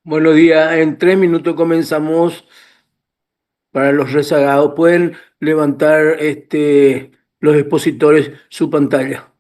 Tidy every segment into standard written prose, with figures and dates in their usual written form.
Buenos días, en 3 minutos comenzamos para los rezagados. Pueden levantar los expositores su pantalla.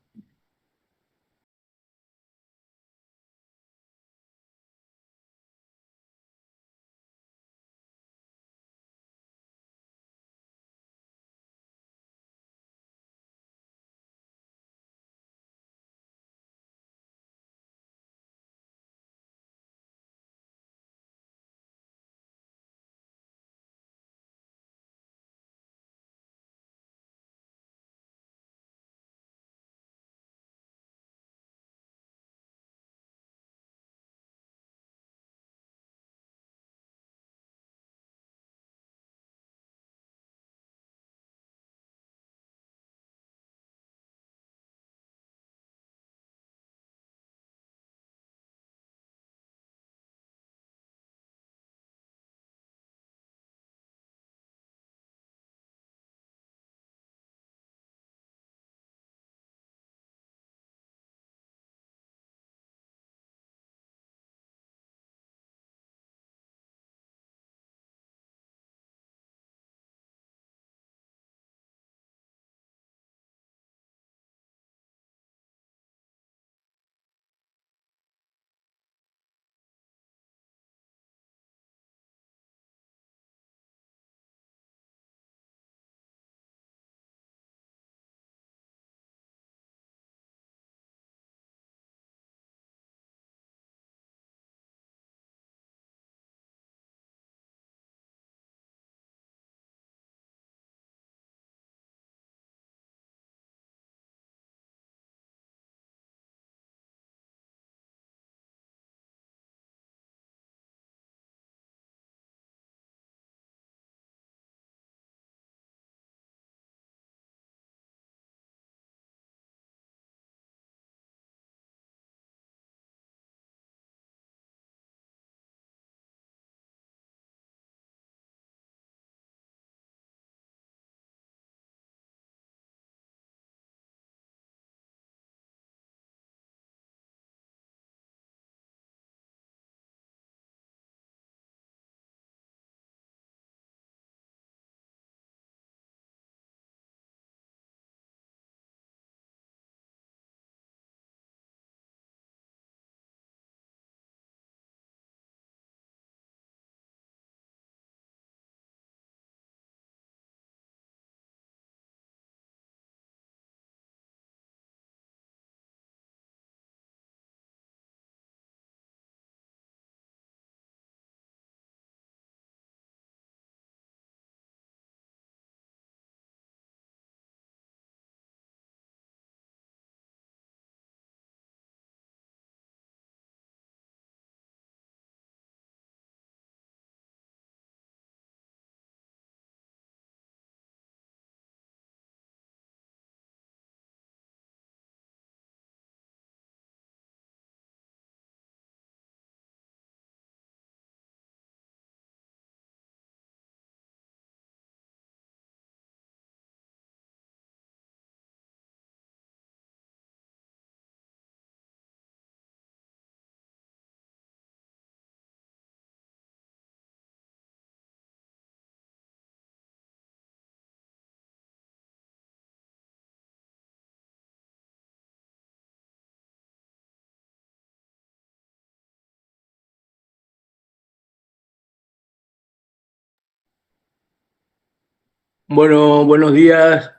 Bueno, buenos días.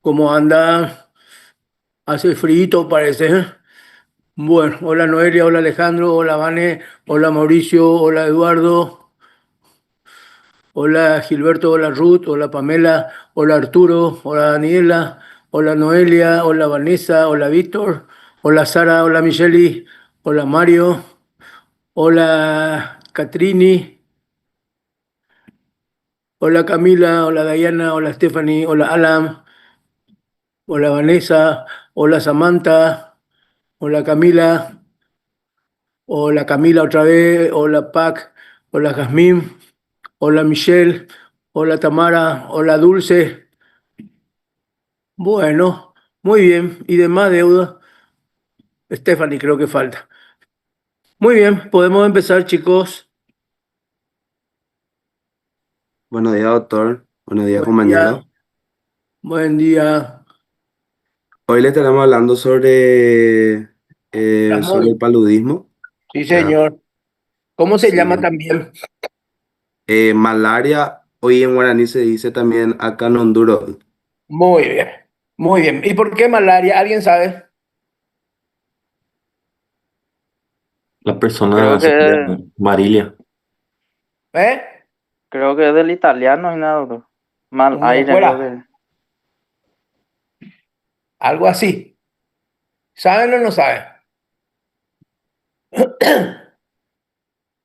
¿Cómo anda? Hace frío, parece, ¿eh? Bueno, hola Noelia, hola Alejandro, hola Vane, hola Mauricio, hola Eduardo, hola Gilberto, hola Ruth, hola Pamela, hola Arturo, hola Daniela, hola Noelia, hola Vanessa, hola Víctor, hola Sara, hola Micheli, hola Mario, hola Catrini, hola Camila, hola Diana, hola Stephanie, hola Alan, hola Vanessa, hola Samantha, hola Camila, hola Camila otra vez, hola Pac, hola Jazmín, hola Michelle, hola Tamara, hola Dulce. Bueno, muy bien. Y de más deuda, Stephanie creo que falta. Muy bien, podemos empezar, chicos. Buenos días, doctor. Buenos días, Buen día, compañero. buen día. Hoy le estaremos hablando sobre el Plasmodium. paludismo, Sí, ¿verdad? señor. ¿Cómo se llama Sí. también? Malaria, hoy en guaraní se dice también acá en Honduras. Muy bien, muy bien. ¿Y por qué malaria? ¿Alguien sabe? La persona Creo se que, llama Marilia. ¿Eh? creo que es del italiano y nada, bro. Mal Como aire, creo fuera, que. algo así. ¿Saben o no saben?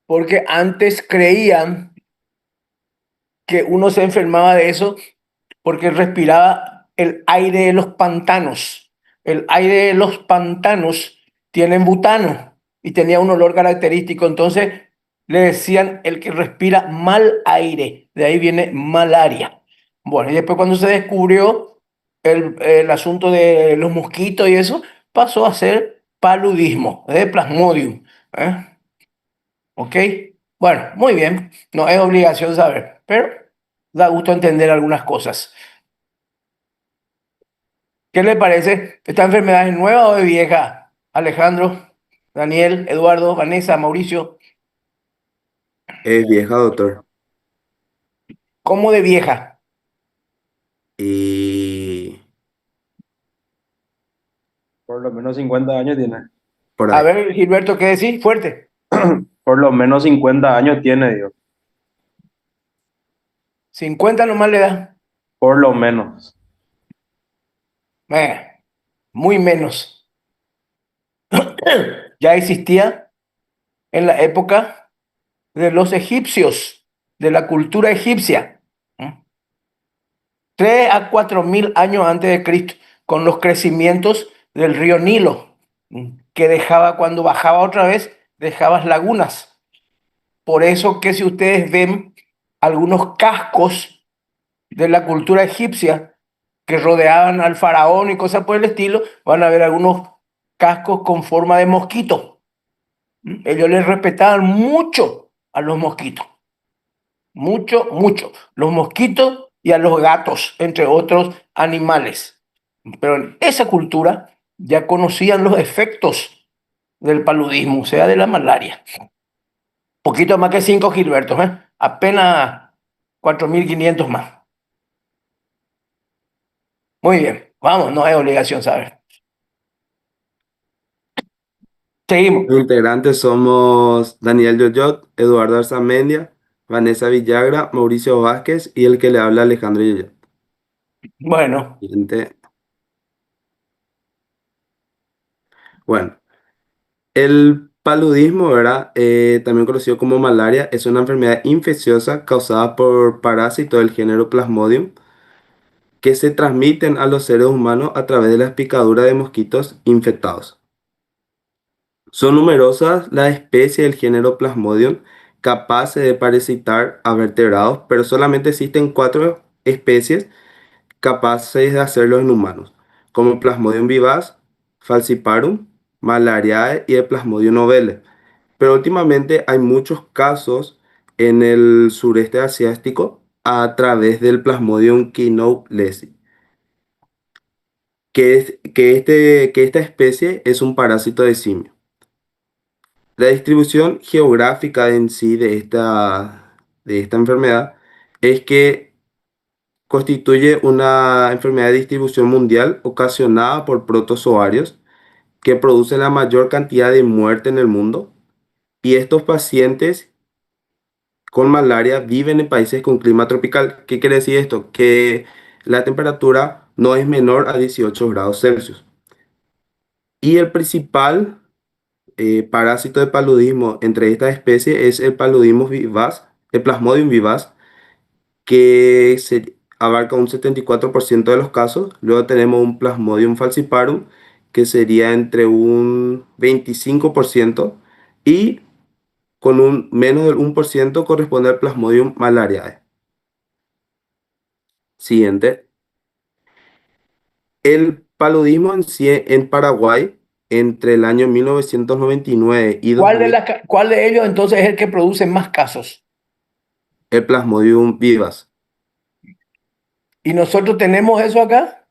Porque antes creían que uno se enfermaba de eso porque respiraba el aire de los pantanos. El aire de los pantanos tienen butano y tenía un olor característico. Entonces le decían el que respira mal aire. De ahí viene malaria. Bueno, y después cuando se descubrió el asunto de los mosquitos y eso, pasó a ser paludismo, de Plasmodium. ¿Eh? ¿Ok? Bueno, muy bien. No es obligación saber, pero da gusto entender algunas cosas. ¿Qué le parece? ¿Esta enfermedad es nueva o de vieja? Alejandro, Daniel, Eduardo, Vanessa, Mauricio, Es vieja, doctor. ¿cómo de vieja? Y Por lo menos 50 años tiene. por A ahí. ver, Gilberto, ¿qué decís? Fuerte. Por lo menos 50 años tiene, Dios. 50 nomás le da. Por lo menos. Eh, muy menos. Ya existía en la época de los egipcios, de la cultura egipcia. 3 a 4 mil años antes de Cristo, con los crecimientos del río Nilo, que dejaba, cuando bajaba otra vez, dejaba lagunas. Por eso que si ustedes ven algunos cascos de la cultura egipcia que rodeaban al faraón y cosas por el estilo, van a ver algunos cascos con forma de mosquito. Ellos les respetaban mucho a los mosquitos, mucho, mucho. Los mosquitos y a los gatos, entre otros animales. Pero en esa cultura ya conocían los efectos del paludismo, o sea, de la malaria. Poquito más que 5 Gilbertos, ¿eh? Apenas 4.500 más. Muy bien, vamos, no es obligación saber. Seguimos. Los integrantes somos Daniel Yoyot, Eduardo Arzamendia, Vanessa Villagra, Mauricio Vázquez y el que le habla Alejandro Yoyot. Bueno, Siguiente. Bueno, el paludismo, ¿verdad? También conocido como malaria, es una enfermedad infecciosa causada por parásitos del género Plasmodium que se transmiten a los seres humanos a través de las picaduras de mosquitos infectados. Son numerosas las especies del género Plasmodium capaces de parasitar a vertebrados, pero solamente existen 4 especies capaces de hacerlo en humanos, como Plasmodium vivax, Falciparum, Malariae y el Plasmodium ovale. Pero últimamente hay muchos casos en el sureste asiático a través del Plasmodium knowlesi, que esta especie es un parásito de simio. La distribución geográfica en sí de esta enfermedad es que constituye una enfermedad de distribución mundial ocasionada por protozoarios que producen la mayor cantidad de muerte en el mundo. Y estos pacientes con malaria viven en países con clima tropical. ¿Qué quiere decir esto? Que la temperatura no es menor a 18 grados Celsius. Y el principal parásito de paludismo entre estas especies es el paludismo vivaz, el Plasmodium vivax, que abarca un 74% de los casos. Luego tenemos un Plasmodium falciparum, que sería entre un 25%, y con un menos del 1% corresponde al Plasmodium malariae. Siguiente. El paludismo en sí en Paraguay entre el año 1999 y ¿Cuál de, 2000, cuál de ellos entonces es el que produce más casos? el Plasmodium vivax. ¿Y nosotros tenemos eso acá?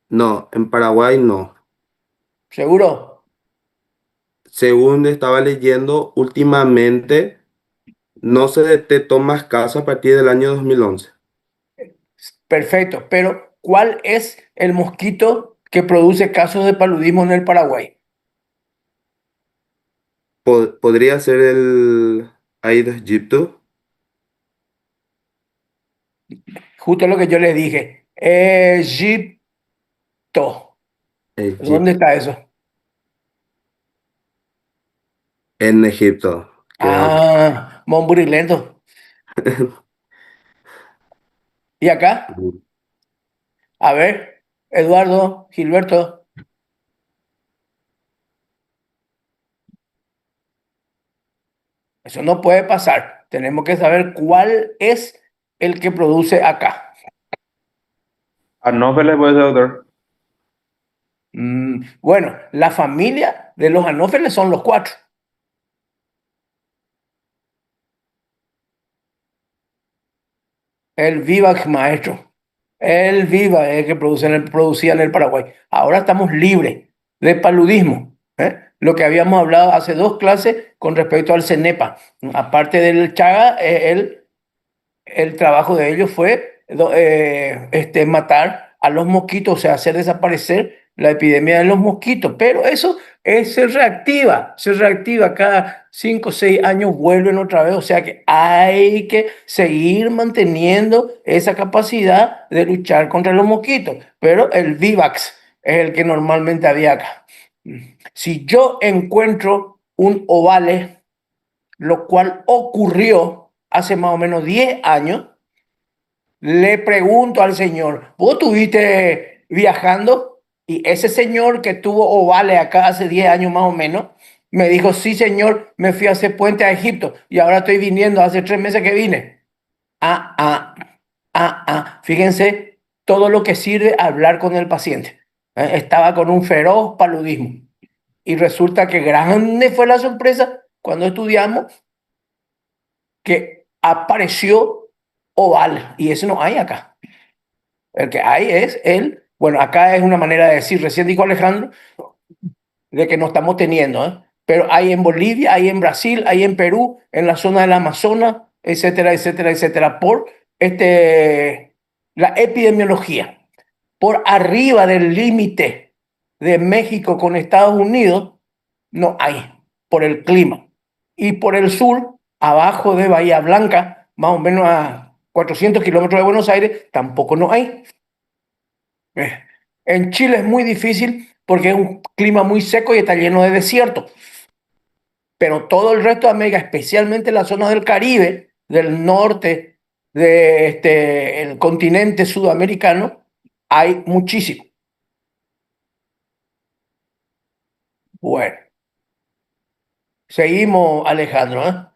No, en Paraguay no. ¿Seguro? Según estaba leyendo, últimamente no se detectó más casos a partir del año 2011. Perfecto, pero ¿cuál es el mosquito que produce casos de paludismo en el Paraguay? Podría ser el Aedes aegypti. Justo lo que yo les dije. Egipto. ¿Dónde Egipto. está eso? En Egipto, creo que. Ah, Momburilento. ¿Y acá? A ver, Eduardo, Gilberto. Eso no puede pasar. Tenemos que saber cuál es el que produce acá. Anófeles puede ser, doctor. Bueno, la familia de los anófeles son los cuatro. El Vivac, maestro. El Viva es el que producía en el Paraguay. Ahora estamos libres de paludismo. ¿Eh? Lo que habíamos hablado hace dos clases con respecto al CENEPA. Aparte del Chaga, el trabajo de ellos fue matar a los mosquitos, o sea, hacer desaparecer la epidemia de los mosquitos. Pero eso se reactiva cada 5 o 6 años, vuelven otra vez. O sea que hay que seguir manteniendo esa capacidad de luchar contra los mosquitos. Pero el Vivax es el que normalmente había acá. Si yo encuentro un ovale, lo cual ocurrió hace más o menos 10 años, le pregunto al señor, ¿vos estuviste viajando? Y ese señor que tuvo ovales acá hace 10 años más o menos, me dijo, sí señor, me fui a hacer puente a Egipto y ahora estoy viniendo, hace 3 meses que vine. Ah, ah, Fíjense todo lo que sirve hablar con el paciente. Estaba con un feroz paludismo. Y resulta que grande fue la sorpresa cuando estudiamos que apareció oval, y eso no hay acá. El que hay es el, bueno, acá es una manera de decir, recién dijo Alejandro, de que no estamos teniendo, ¿eh? Pero hay en Bolivia, hay en Brasil, hay en Perú, en la zona del Amazonas, etcétera, etcétera, etcétera, por la epidemiología. Por arriba del límite de México con Estados Unidos, no hay, por el clima. Y por el sur, abajo de Bahía Blanca, más o menos a 400 kilómetros de Buenos Aires, tampoco no hay. Eh, En Chile es muy difícil porque es un clima muy seco y está lleno de desierto. Pero todo el resto de América, especialmente la zona del Caribe, del norte, de el continente sudamericano, hay muchísimo. Bueno, seguimos, Alejandro, ¿eh?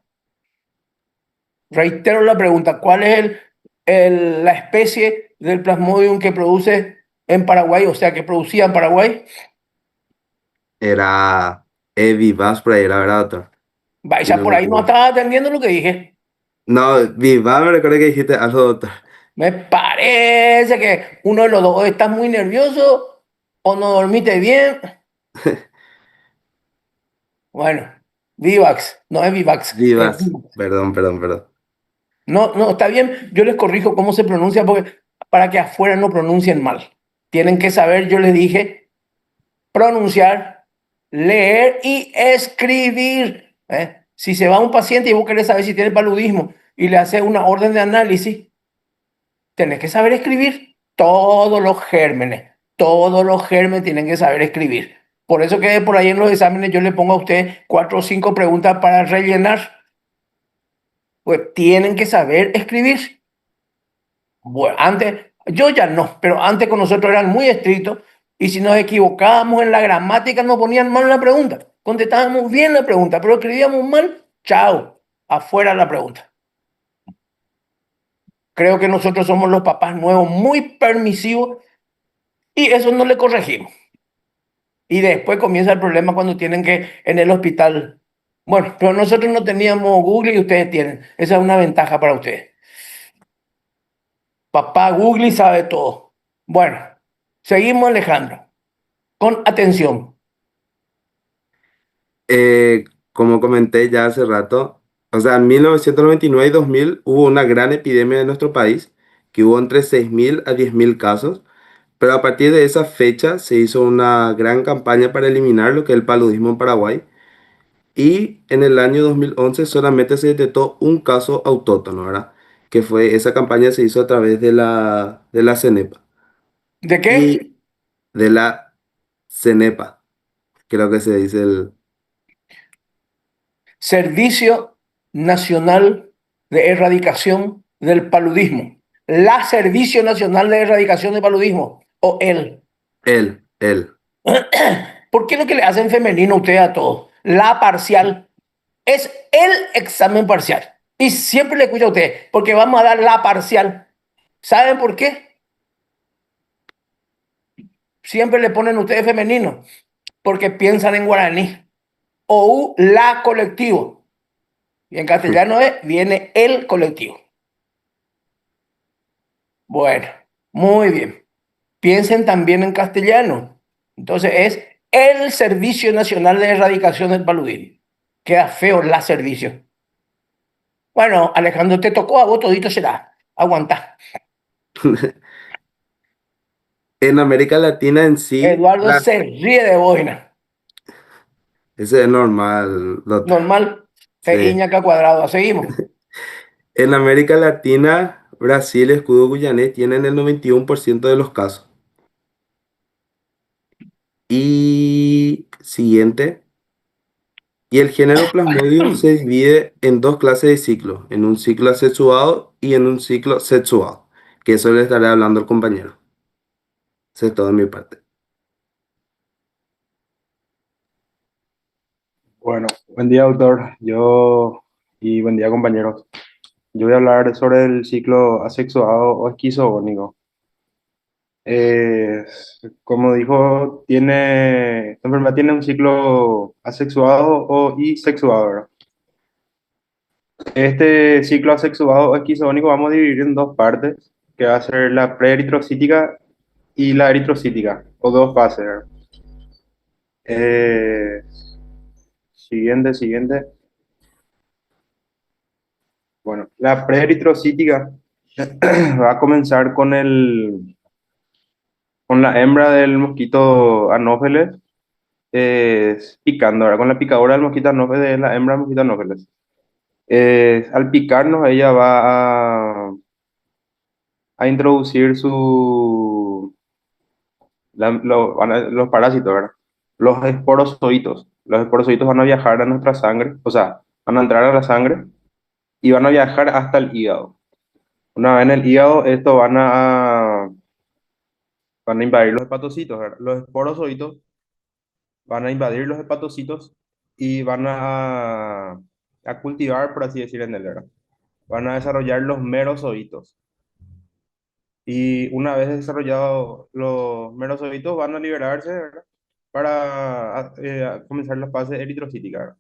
Reitero la pregunta, ¿cuál es la especie del Plasmodium que produce en Paraguay, o sea, que producía en Paraguay? Era Vivax por ahí, la verdad, doctor. Si Vaya, no por me ahí no equivoco. estaba atendiendo lo que dije. No, Vivax me recuerdo que dijiste algo, doctor. Me parece que uno de los dos, o estás muy nervioso o no dormiste bien. Bueno, Vivax, no es Vivax, es Vivax. Vivax. Perdón, perdón, perdón. No, no, está bien, yo les corrijo cómo se pronuncia porque para que afuera no pronuncien mal. Tienen que saber, yo les dije, pronunciar, leer y escribir. ¿Eh? Si se va un paciente y vos querés saber si tiene paludismo y le haces una orden de análisis, tenés que saber escribir todos los gérmenes. Todos los gérmenes tienen que saber escribir. Por eso que por ahí en los exámenes yo le pongo a usted 4 o 5 preguntas para rellenar. Pues tienen que saber escribir. Bueno, antes, yo ya no, pero antes con nosotros eran muy estrictos y si nos equivocábamos en la gramática nos ponían mal la pregunta. Contestábamos bien la pregunta, pero escribíamos mal, chao, afuera la pregunta. Creo que nosotros somos los papás nuevos muy permisivos y eso no le corregimos. Y después comienza el problema cuando tienen que en el hospital. Bueno, pero nosotros no teníamos Google y ustedes tienen. Esa es una ventaja para ustedes. Papá Google sabe todo. Bueno, seguimos, Alejandro. Con atención. Eh, Como comenté ya hace rato, o sea, en 1999 y 2000 hubo una gran epidemia en nuestro país, que hubo entre 6.000 a 10.000 casos, pero a partir de esa fecha se hizo una gran campaña para eliminar lo que es el paludismo en Paraguay, y en el año 2011 solamente se detectó un caso autóctono, ¿verdad? Que fue, esa campaña se hizo a través de la CENEPA, ¿De qué? y de la CENEPA, creo que se dice el... Servicio Nacional de Erradicación del Paludismo. La Servicio Nacional de Erradicación del Paludismo. O él. Él. ¿Por qué lo que le hacen femenino a usted a todo? La parcial es el examen parcial. Y siempre le escucho a usted, porque vamos a dar la parcial. ¿Saben por qué? Siempre le ponen ustedes femenino, porque piensan en guaraní. O la colectivo. Y en castellano viene el colectivo. Bueno, muy bien. Piensen también en castellano. Entonces es el Servicio Nacional de Erradicación del Paludismo. Queda feo la servicio. Bueno, Alejandro, te tocó a vos, todito será. Aguanta. En América Latina en sí, Eduardo se ríe de boina. ese es normal, doctor. Normal, Sí. Iñaca Cuadrado. Seguimos. En América Latina, Brasil, escudo guyanés tienen el 91% de los casos. Y siguiente. Y el género Plasmodium se divide en dos clases de ciclos, en un ciclo asexuado y en un ciclo sexuado, que eso le estaré hablando al compañero. Eso es todo de mi parte. Bueno, buen día, doctor. Y buen día, compañeros. Yo voy a hablar sobre el ciclo asexuado o esquizofónico. Eh, Como dijo, esta enfermedad tiene un ciclo asexuado y sexuado, ¿verdad? Este ciclo asexuado o esquizofónico vamos a dividir en dos partes, que va a ser la preeritrocítica y la eritrocítica, o dos fases, ¿verdad? Eh, Siguiente. Bueno, la preeritrocítica va a comenzar con la hembra del mosquito Anófeles picando, ¿verdad? Con la picadura del mosquito Anófeles, de la hembra del mosquito Anófeles. Al picarnos, ella va a introducir los parásitos, ¿verdad? Los esporozoitos. Los esporozoitos van a viajar a nuestra sangre, o sea, van a entrar a la sangre y van a viajar hasta el hígado. Una vez en el hígado, van a invadir los hepatocitos, ¿verdad? Los esporozoitos van a invadir los hepatocitos y a cultivar, por así decir, en el, ¿verdad? Van a desarrollar los merozoitos. Y una vez desarrollados los merozoitos, van a liberarse, ¿verdad? Para comenzar la fase eritrocítica, ¿verdad?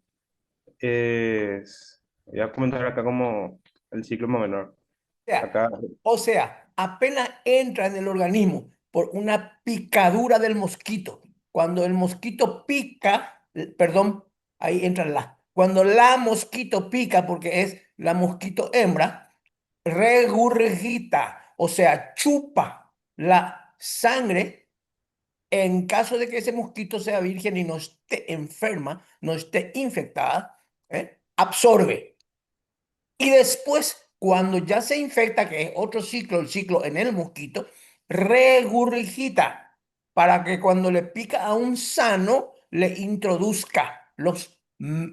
Voy a comentar acá como el ciclo más menor. sea, Acá, o sea, apenas entra en el organismo por una picadura del mosquito. Cuando el mosquito pica, perdón, ahí entra la. Cuando la mosquito pica, porque es la mosquito hembra, regurgita, o sea, chupa la sangre en caso de que ese mosquito sea virgen y no esté enferma, no esté infectada, absorbe. Y después, cuando ya se infecta, que es otro ciclo, el ciclo en el mosquito, regurgita para que cuando le pica a un sano, le introduzca los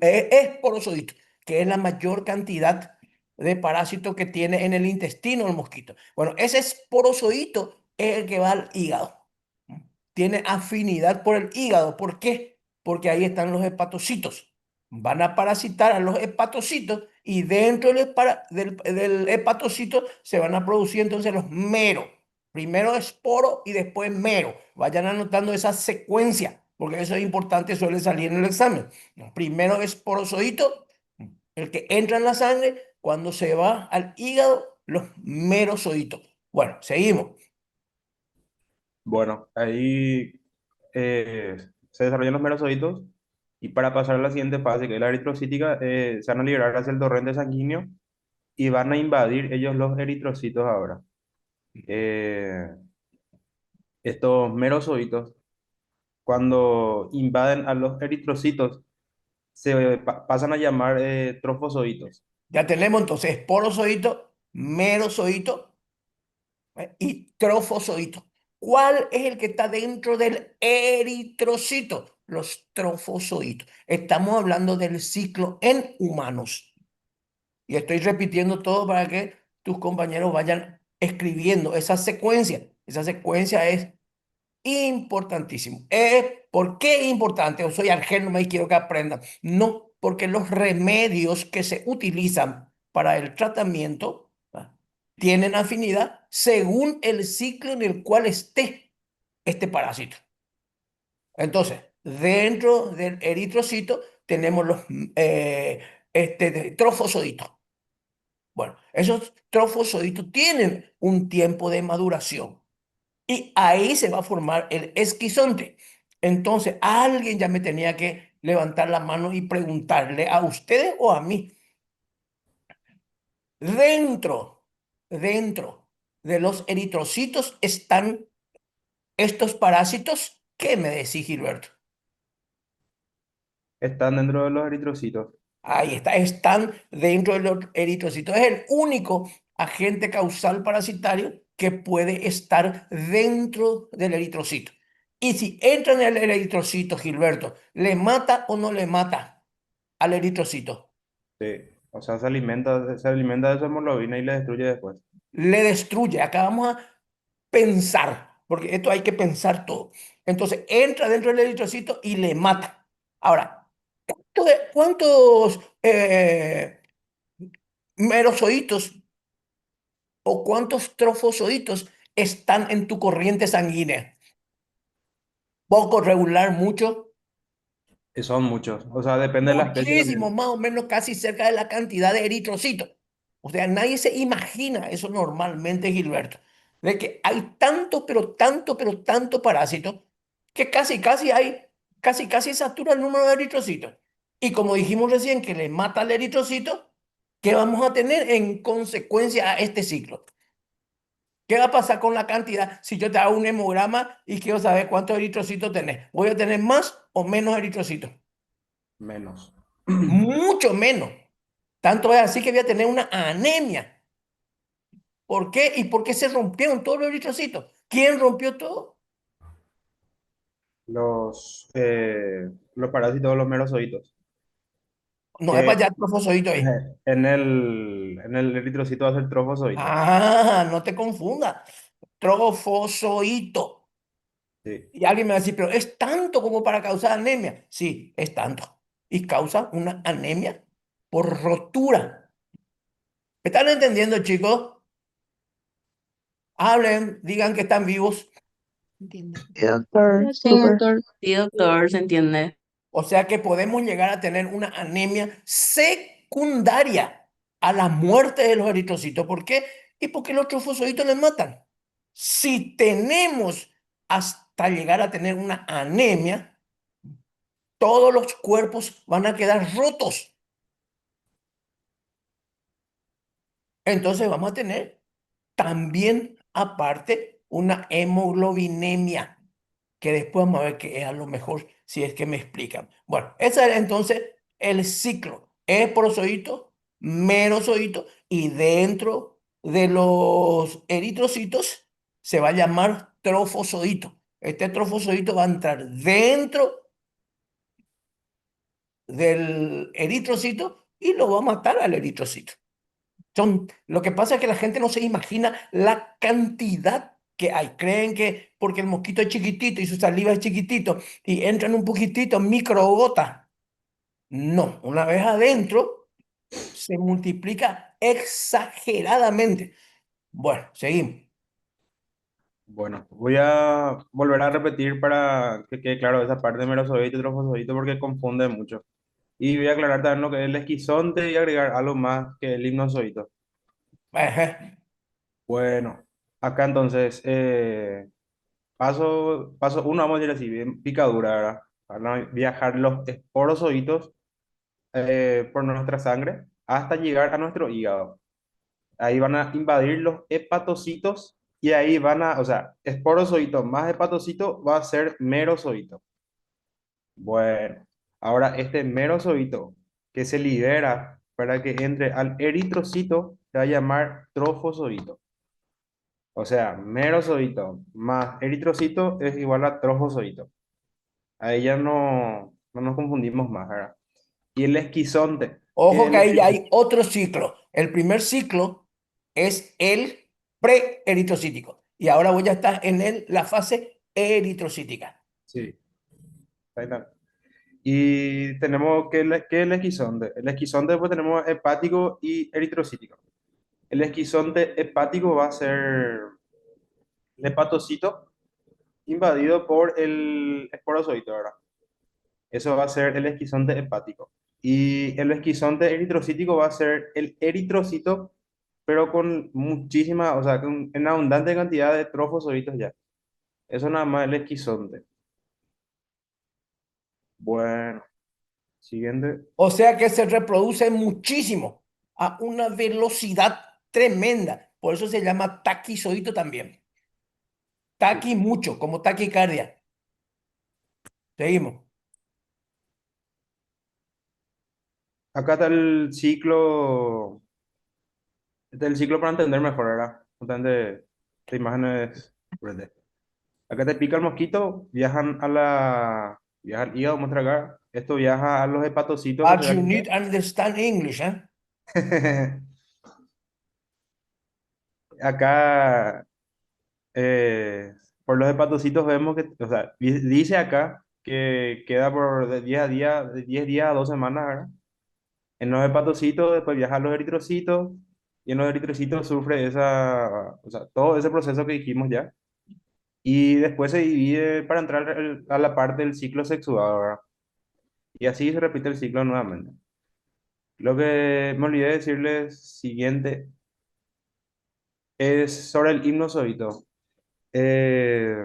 esporozoitos, que es la mayor cantidad de parásitos que tiene en el intestino el mosquito. Bueno, ese esporozoito es el que va al hígado. Tiene afinidad por el hígado. ¿Por qué? Porque ahí están los hepatocitos. Van a parasitar a los hepatocitos y dentro del hepatocito se van a producir entonces los meros. Primero esporo y después mero. Vayan anotando esa secuencia. porque eso es importante, suele salir en el examen. Primero es porozoito, el que entra en la sangre, cuando se va al hígado, los merosocitos. Bueno, seguimos. Bueno, ahí se desarrollan los merosocitos y para pasar a la siguiente fase, que es la eritrocítica, se van a liberar hacia el torrente sanguíneo y van a invadir ellos los eritrocitos ahora. Eh, Estos merosocitos, cuando invaden a los eritrocitos, se pasan a llamar trofosocitos. Ya tenemos entonces porozoito, merosocito y trofosocito. ¿Cuál es el que está dentro del eritrocito? Los trofosocitos. Estamos hablando del ciclo en humanos. Y estoy repitiendo todo para que tus compañeros vayan escribiendo esa secuencia. Esa secuencia es importantísimo. ¿Por qué es importante? Yo soy argénoma y quiero que aprendan. No, porque los remedios que se utilizan para el tratamiento tienen afinidad según el ciclo en el cual esté este parásito. Entonces, dentro del eritrocito tenemos los trofosoditos. Bueno, esos trofosoditos tienen un tiempo de maduración. Y ahí se va a formar el esquizonte. Entonces, alguien ya me tenía que levantar la mano y preguntarle a ustedes o a mí, dentro de los eritrocitos están estos parásitos. ¿Qué me decís, Gilberto? Están dentro de los eritrocitos. Ahí está, están dentro de los eritrocitos. Es el único agente causal parasitario que puede estar dentro del eritrocito. Y si entra en el eritrocito, Gilberto, ¿le mata o no le mata al eritrocito? Sí. O sea, se alimenta de su hemoglobina y le destruye después. Le destruye. Acá vamos a pensar, porque esto hay que pensar todo. Entonces, entra dentro del eritrocito y le mata. Ahora, ¿cuántos merozoitos o cuántos trofosoditos están en tu corriente sanguínea? Poco, regular, mucho. Y son muchos. O sea, depende de la especie Muchísimo, también. más o menos casi cerca de la cantidad de eritrocitos. O sea, nadie se imagina eso normalmente, Gilberto, de que hay tanto, pero tanto parásito que casi satura el número de eritrocitos. Y como dijimos recién que le mata al eritrocito, ¿qué vamos a tener en consecuencia a este ciclo? ¿Qué va a pasar con la cantidad si yo te hago un hemograma y quiero saber cuántos eritrocitos tenés? ¿Voy a tener más o menos eritrocitos? Menos. Mucho menos. Tanto es así que voy a tener una anemia. ¿Por qué? ¿Y por qué se rompieron todos los eritrocitos? ¿Quién rompió todo? Los parásitos, los merosocitos. No es Que para allá trofosodito ahí. en el eritrocito va a ser trofosodito. Ah, no te confundas. Trofozoito. Sí. Y alguien me va a decir, pero ¿es tanto como para causar anemia? Sí, es tanto. Y causa una anemia por rotura. ¿Me están entendiendo, chicos? Hablen, digan que están vivos. Entiende. Sí, doctor, Sí, súper. doctor. Sí, doctor, se entiende. O sea que podemos llegar a tener una anemia secundaria a la muerte de los eritrocitos. ¿Por qué? Y porque los trofosoditos les matan. Si tenemos hasta llegar a tener una anemia, todos los cuerpos van a quedar rotos. Entonces vamos a tener también aparte una hemoglobinemia, que después vamos a ver qué es a lo mejor si es que me explican. Bueno, ese es entonces el ciclo. Es prosodito, merosodito y dentro de los eritrocitos se va a llamar trofosodito. Este trofosodito va a entrar dentro del eritrocito y lo va a matar al eritrocito. Lo que pasa es que la gente no se imagina la cantidad que hay. Creen que porque el mosquito es chiquitito y su saliva es chiquitito y entran un poquitito microgotas. No, una vez adentro se multiplica exageradamente. Bueno, seguimos. Bueno, voy a volver a repetir para que quede claro esa parte de merozoito y trofosodito porque confunde mucho. Y voy a aclarar también lo que es el esquizonte y agregar algo más que el hipnozoito. Ajá. Bueno, acá entonces, paso uno, vamos a decir así, bien picadura, ¿verdad? Van a viajar los esporozoitos por nuestra sangre hasta llegar a nuestro hígado. Ahí van a invadir los hepatocitos y ahí van a, o sea, esporozoito más hepatocito va a ser merozoito. Bueno, ahora este merozoito que se libera para que entre al eritrocito se va a llamar trofozoito. O sea, merozoito más eritrocito es igual a trofozoito. Ahí ya no nos confundimos más, ¿verdad? Y el esquizonte, que Ojo que el ahí ya hay otro ciclo. El primer ciclo es el preeritrocítico. Y ahora voy a estar en la fase eritrocítica. sí, ahí está. Y tenemos que el esquizonte. El esquizonte pues tenemos hepático y eritrocítico. El esquizonte hepático va a ser el hepatocito invadido por el esporozoito, ¿verdad? Eso va a ser el esquizonte hepático. Y el esquizonte eritrocítico va a ser el eritrocito, pero con muchísima, o sea, con en abundante cantidad de trofosoditos ya. Eso nada más el esquizonte. Bueno, siguiente. O sea que se reproduce muchísimo, a una velocidad tremenda. Por eso se llama taquizoito también. Sí. Taqui mucho, como taquicardia. Seguimos. Acá está el ciclo, este es el ciclo para entender mejor, ¿verdad? Justamente, esta imagen es verde. Acá te pica el mosquito, viaja al hígado, muestra acá. Esto viaja a los hepatocitos que se As va a you limpiar. need understand English, ¿eh? Acá, por los hepatocitos vemos que, o sea, dice acá que queda por de 10 a día, de 10 días a 2 semanas, ¿verdad? En los hepatocitos, después viaja a los eritrocitos, y en los eritrocitos sufre o sea, todo ese proceso que dijimos ya. Y después se divide para entrar a la parte del ciclo sexual, ¿verdad? Y así se repite el ciclo nuevamente. Lo que me olvidé decirles siguiente es sobre el hipnozoito. Eh,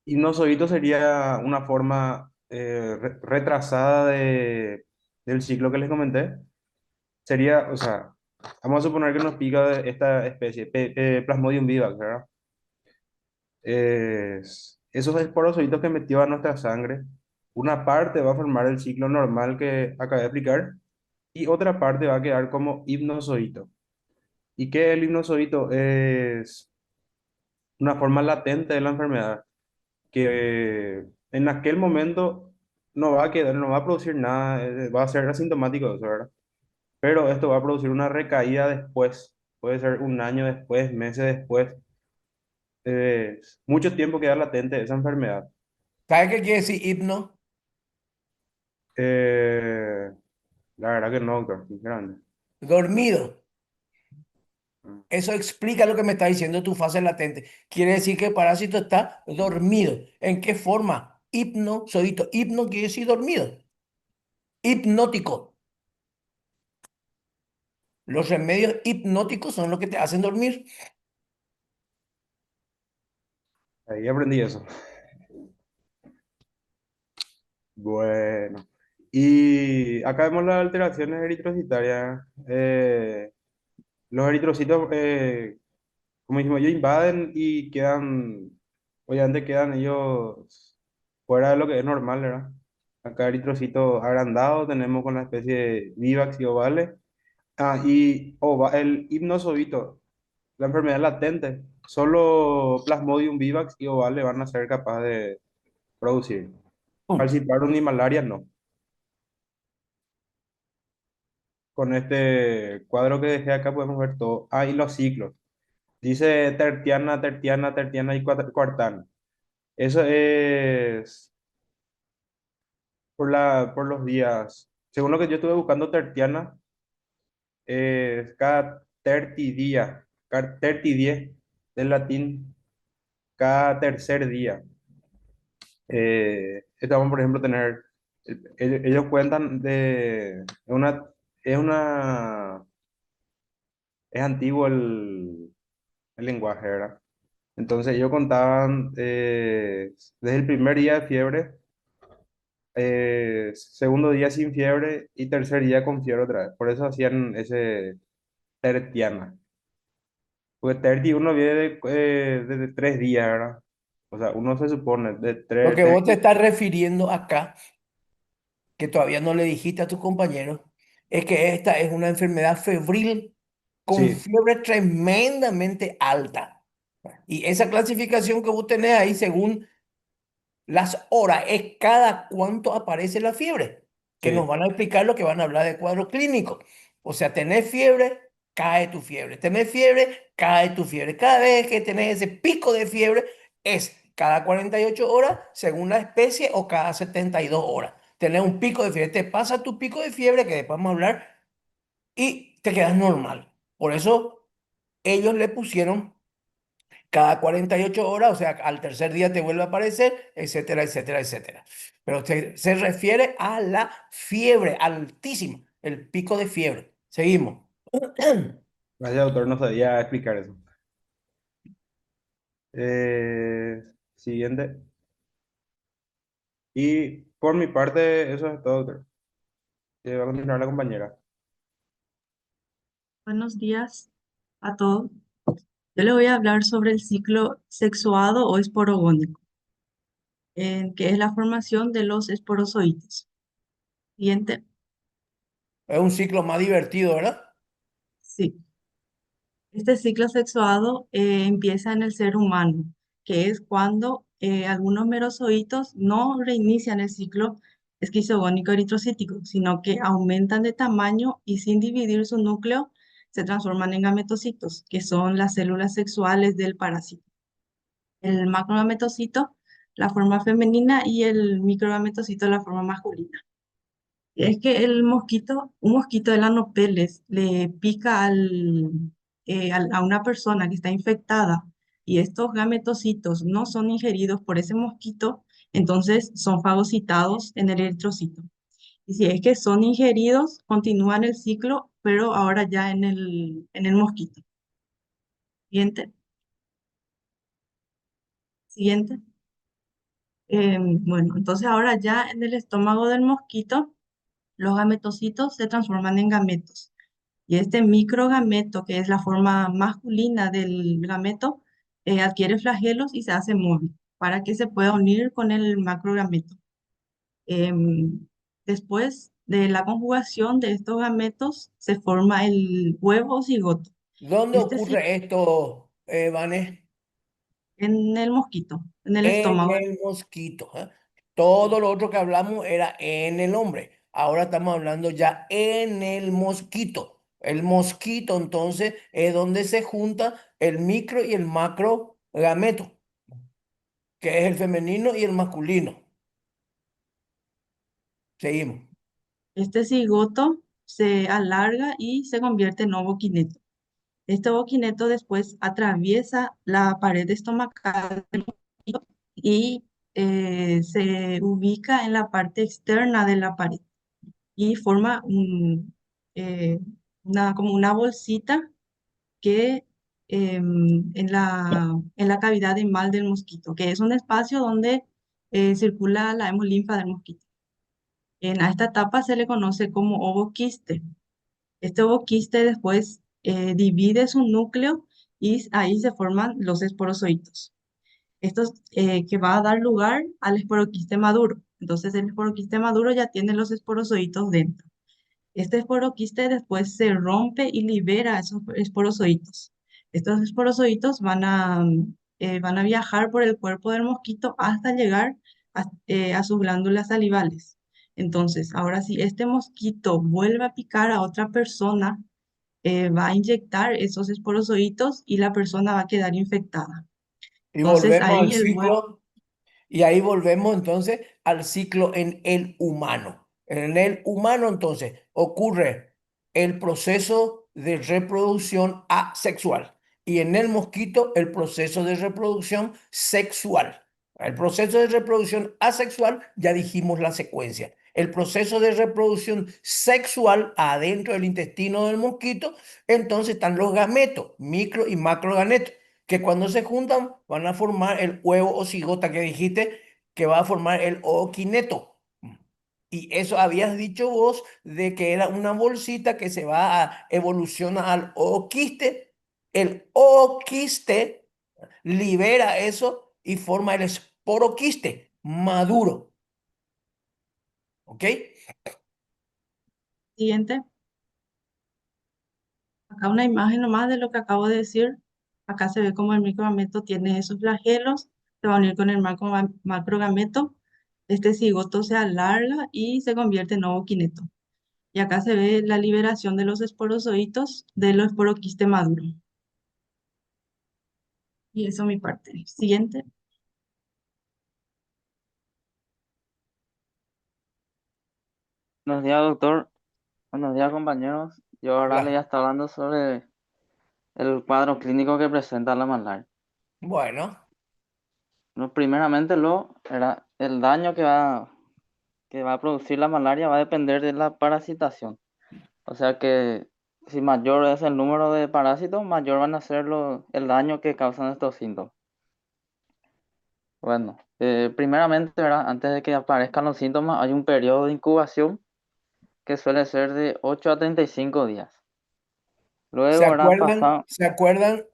Hipnozoito sería una forma retrasada del ciclo que les comenté. Sería, o sea, vamos a suponer que nos pica de esta especie, Plasmodium vivax, ¿verdad? Esos esporozoitos que metió a nuestra sangre, una parte va a formar el ciclo normal que acabé de explicar y otra parte va a quedar como hipnozoito. ¿Y qué es el hipnozoito? Es una forma latente de la enfermedad que en aquel momento no va a quedar, no va a producir nada, va a ser asintomático eso, ¿verdad? Pero esto va a producir una recaída después, puede ser un año después, meses después, mucho tiempo queda latente esa enfermedad. ¿Sabe qué quiere decir hipno? Eh, la verdad que no, doctor, sinceramente. Dormido. Mm. Eso explica lo que me está diciendo tu fase latente. Quiere decir que el parásito está dormido. ¿En qué forma? Hipnozoito. Hipno quiere decir dormido. Hipnótico. Los remedios hipnóticos son los que te hacen dormir. Ahí aprendí eso. Bueno, y acá vemos las alteraciones eritrocitarias. Los eritrocitos, como dijimos, ellos invaden y quedan, obviamente quedan ellos fuera de lo que es normal, ¿verdad? Acá eritrocitos agrandados tenemos con la especie de Vivax y ovales. Ah, y el hipnozoito, la enfermedad latente, solo Plasmodium vivax y ovales van a ser capaces de producir. Pum. Falciparum ni malaria no. Con este cuadro que dejé acá podemos ver todo. Ah, y los ciclos. Dice tertiana, tertiana, tertiana y cuartana. Eso es por los días. Según lo que yo estuve buscando, tertiana es cada terti día, del latín cada tercer día. Vamos, por ejemplo, tener, ellos cuentan es una, es antiguo el lenguaje, ¿verdad? Entonces ellos contaban desde el primer día de fiebre, segundo día sin fiebre y tercer día con fiebre otra vez. Por eso hacían ese tertiana. Porque terti uno viene desde 3 días, ¿verdad? O sea, uno se supone de Lo tres, que vos te estás refiriendo acá, que todavía no le dijiste a tus compañeros, es que esta es una enfermedad febril con sí, fiebre tremendamente alta. Y esa clasificación que vos tenés ahí, según las horas, es cada cuánto aparece la fiebre, que nos sí. van a explicar lo que van a hablar de cuadro clínico. O sea, tenés fiebre, cae tu fiebre. Tenés fiebre, cae tu fiebre. Cada vez que tenés ese pico de fiebre, es cada 48 horas, según la especie, o cada 72 horas. Tenés un pico de fiebre. Te pasa tu pico de fiebre, que después vamos a hablar, y te quedas normal. Por eso ellos le pusieron cada 48 horas, o sea, al tercer día te vuelve a aparecer, etcétera, etcétera, etcétera. Pero se refiere a la fiebre altísima, el pico de fiebre. Seguimos. Gracias, doctor, no sabía explicar eso. Siguiente. Y por mi parte, eso es todo, doctor. Va a continuar la compañera. Buenos días a todos. Yo les voy a hablar sobre el ciclo sexuado o esporogónico, que es la formación de los esporozoitos. Siguiente. Es un ciclo más divertido, ¿verdad? Sí. Este ciclo sexuado empieza en el ser humano, que es cuando algunos merozoitos no reinician el ciclo esquizogónico eritrocítico, sino que aumentan de tamaño y sin dividir su núcleo se transforman en gametocitos, que son las células sexuales del parásito. El macrogametocito, la forma femenina, y el microgametocito, la forma masculina. Es que un mosquito de Lanopeles le pica a una persona que está infectada y estos gametocitos no son ingeridos por ese mosquito, entonces son fagocitados en el eritrocito. Y si es que son ingeridos, continúan el ciclo, pero ahora ya en el mosquito. Siguiente, siguiente. Bueno, entonces ahora ya en el estómago del mosquito, los gametocitos se transforman en gametos. Y este microgameto, que es la forma masculina del gameto, adquiere flagelos y se hace móvil para que se pueda unir con el macrogameto. Después de la conjugación de estos gametos, se forma el huevo cigoto. ¿Dónde Este sí, ocurre esto, Vané? en el mosquito, en el En estómago. el mosquito. ¿Eh? Todo lo otro que hablamos era en el hombre. Ahora estamos hablando ya en el mosquito. El mosquito, entonces, es donde se junta el micro y el macro gameto, que es el femenino y el masculino. Seguimos. Este cigoto se alarga y se convierte en ovoquineto. Este ovoquineto después atraviesa la pared estomacal y se ubica en la parte externa de la pared y forma eh, como una bolsita que en la cavidad mal del mosquito, que es un espacio donde circula la hemolinfa del mosquito. A esta etapa se le conoce como ovoquiste. Este ovoquiste después divide su núcleo y ahí se forman los esporozoitos. Estos que va a dar lugar al esporoquiste maduro. Entonces el esporoquiste maduro ya tiene los esporozoitos dentro. Este esporoquiste después se rompe y libera esos esporozoitos. Estos esporozoitos van a viajar por el cuerpo del mosquito hasta llegar a sus glándulas salivales. Entonces, ahora si este mosquito vuelve a picar a otra persona, va a inyectar esos esporozoitos y la persona va a quedar infectada. Y Entonces, volvemos al ahí el huevo. ciclo, y ahí volvemos entonces al ciclo en el humano. En el humano entonces ocurre el proceso de reproducción asexual. y en el mosquito el proceso de reproducción sexual. El proceso de reproducción asexual, ya dijimos la secuencia. El proceso de reproducción sexual adentro del intestino del mosquito, entonces están los gametos, micro y macrogametos, que cuando se juntan van a formar el huevo o cigota que dijiste, que va a formar el ooquineto. Y eso habías dicho vos de que era una bolsita que se va a evolucionar al ooquiste. El ooquiste libera eso y forma el esporoquiste maduro. ¿Ok? Siguiente. Acá una imagen nomás de lo que acabo de decir. Acá se ve como el microgameto tiene esos flagelos, se va a unir con el macrogameto. Este cigoto se alarga y se convierte en ooquineto. Y acá se ve la liberación de los esporozoitos de los esporoquiste maduro. Y eso mi parte. Siguiente. Buenos días, doctor. Buenos días, compañeros. Yo ahora le voy a Hola. estar hablando sobre el cuadro clínico que presenta la malaria. Bueno, Primeramente, era el daño que va a producir la malaria va a depender de la parasitación. O sea que si mayor es el número de parásitos, mayor van a ser el daño que causan estos síntomas. Bueno, primeramente, ¿verdad? Antes de que aparezcan los síntomas, hay un periodo de incubación que suele ser de 8 a 35 días. ¿se Luego, ¿verdad? acuerdan? ¿Se acuerdan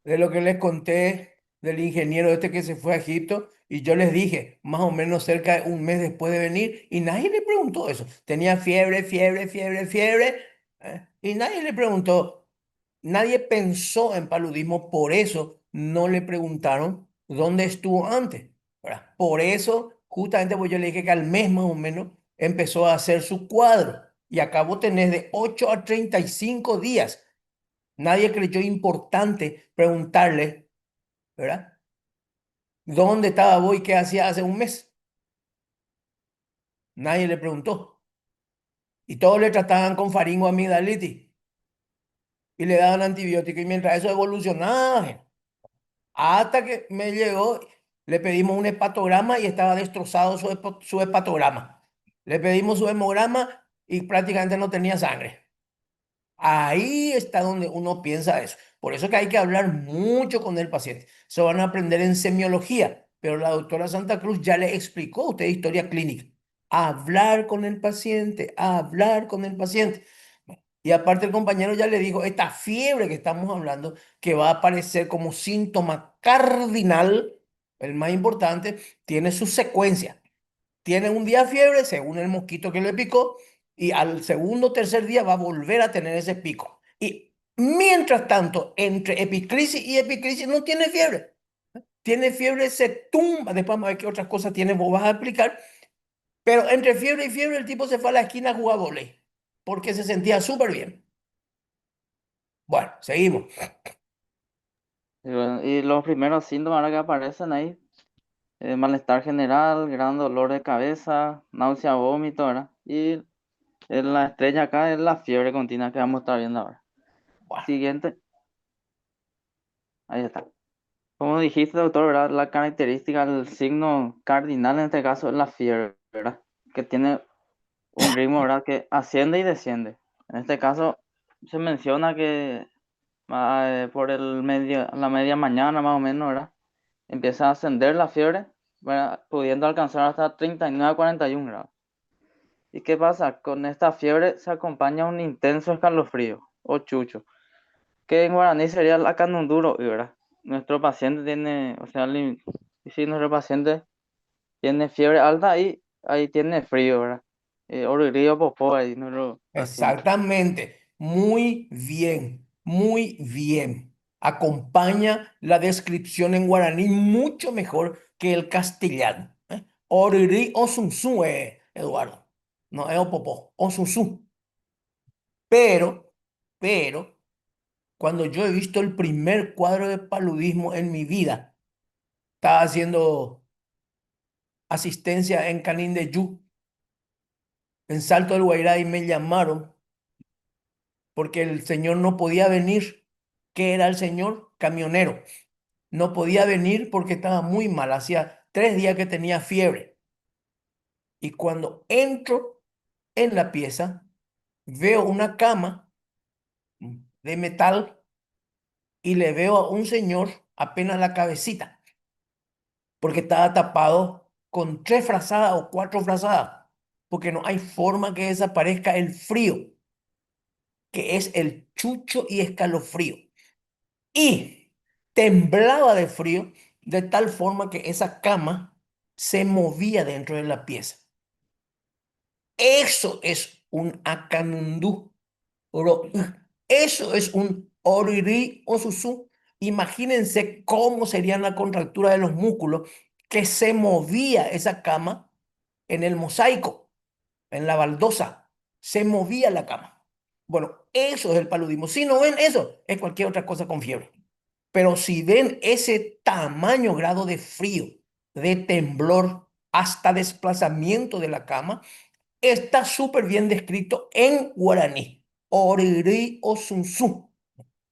de lo que les conté del ingeniero este que se fue a Egipto? Y yo les dije, más o menos cerca de un mes después de venir, y nadie le preguntó eso. Tenía fiebre, fiebre, fiebre, fiebre, y nadie le preguntó, nadie pensó en paludismo, por eso no le preguntaron dónde estuvo antes, ¿verdad? Por eso, justamente, pues yo le dije que al mes más o menos empezó a hacer su cuadro, y acabó tener de 8 a 35 días. Nadie creyó importante preguntarle, ¿verdad? ¿Dónde estaba vos y qué hacía hace un mes? Nadie le preguntó. Y todos le trataban con faringoamigdalitis y le daban antibióticos. Y mientras eso evolucionaba, hasta que me llegó, le pedimos un hepatograma y estaba destrozado su hepatograma. Le pedimos su hemograma y prácticamente no tenía sangre. Ahí está donde uno piensa eso. Por eso que hay que hablar mucho con el paciente. Se van a aprender en semiología, pero la doctora Santa Cruz ya le explicó a usted historia clínica. Hablar con el paciente, hablar con el paciente. Y aparte el compañero ya le dijo, esta fiebre que estamos hablando, que va a aparecer como síntoma cardinal, el más importante, tiene su secuencia. Tiene un día fiebre según el mosquito que le picó y al segundo o tercer día va a volver a tener ese pico. Y mientras tanto, entre epicrisis y epicrisis no tiene fiebre. Tiene fiebre, se tumba. Después vamos a ver qué otras cosas tiene, vos vas a explicar. Pero entre fiebre y fiebre el tipo se fue a la esquina a jugar vóley porque se sentía súper bien. Bueno, seguimos. Y los primeros síntomas ahora que aparecen ahí, malestar general, gran dolor de cabeza, náusea, vómito, ¿verdad? Y la estrella acá es la fiebre continua que vamos a estar viendo ahora. Bueno, Siguiente, ahí está. Como dijiste, doctor, ¿verdad? La característica, el signo cardinal en este caso es la fiebre, ¿verdad? Que tiene un ritmo, ¿verdad? Que asciende y desciende. En este caso se menciona que por la media mañana más o menos, ¿verdad? Empieza a ascender la fiebre, ¿verdad? Pudiendo alcanzar hasta 39 a 41 grados. ¿Y qué pasa? Con esta fiebre se acompaña un intenso escalofrío o chucho, que en guaraní sería la canunduro, ¿verdad? Nuestro paciente tiene, o sea, si nuestro paciente tiene fiebre alta y ahí tiene frío, ¿verdad? Orgullo popó ahí nuestro paciente. exactamente. Muy bien, muy bien. Acompaña la descripción en guaraní mucho mejor que el castellano. Oriri osunsu, Eduardo. No es opopó, osunsu. Pero, pero, cuando yo he visto el primer cuadro de paludismo en mi vida, estaba haciendo asistencia en Canín de Yu, en Salto del Guairá, y me llamaron porque el señor no podía venir que era el señor camionero. No podía venir porque estaba muy mal, hacía 3 días que tenía fiebre. Y cuando entro en la pieza, veo una cama de metal y le veo a un señor apenas la cabecita, porque estaba tapado con 3 frazadas o 4 frazadas, porque no hay forma que desaparezca el frío, que es el chucho y escalofrío. Y temblaba de frío de tal forma que esa cama se movía dentro de la pieza. Eso es un acanundú. Eso es un oriri o susú. Imagínense cómo serían la contractura de los músculos que se movía esa cama en el mosaico, en la baldosa. Se movía la cama. Bueno, eso es el paludismo. Si no ven eso, es cualquier otra cosa con fiebre. Pero si ven ese tamaño, grado de frío, de temblor, hasta desplazamiento de la cama, está súper bien descrito en guaraní. Oriri o sunsu.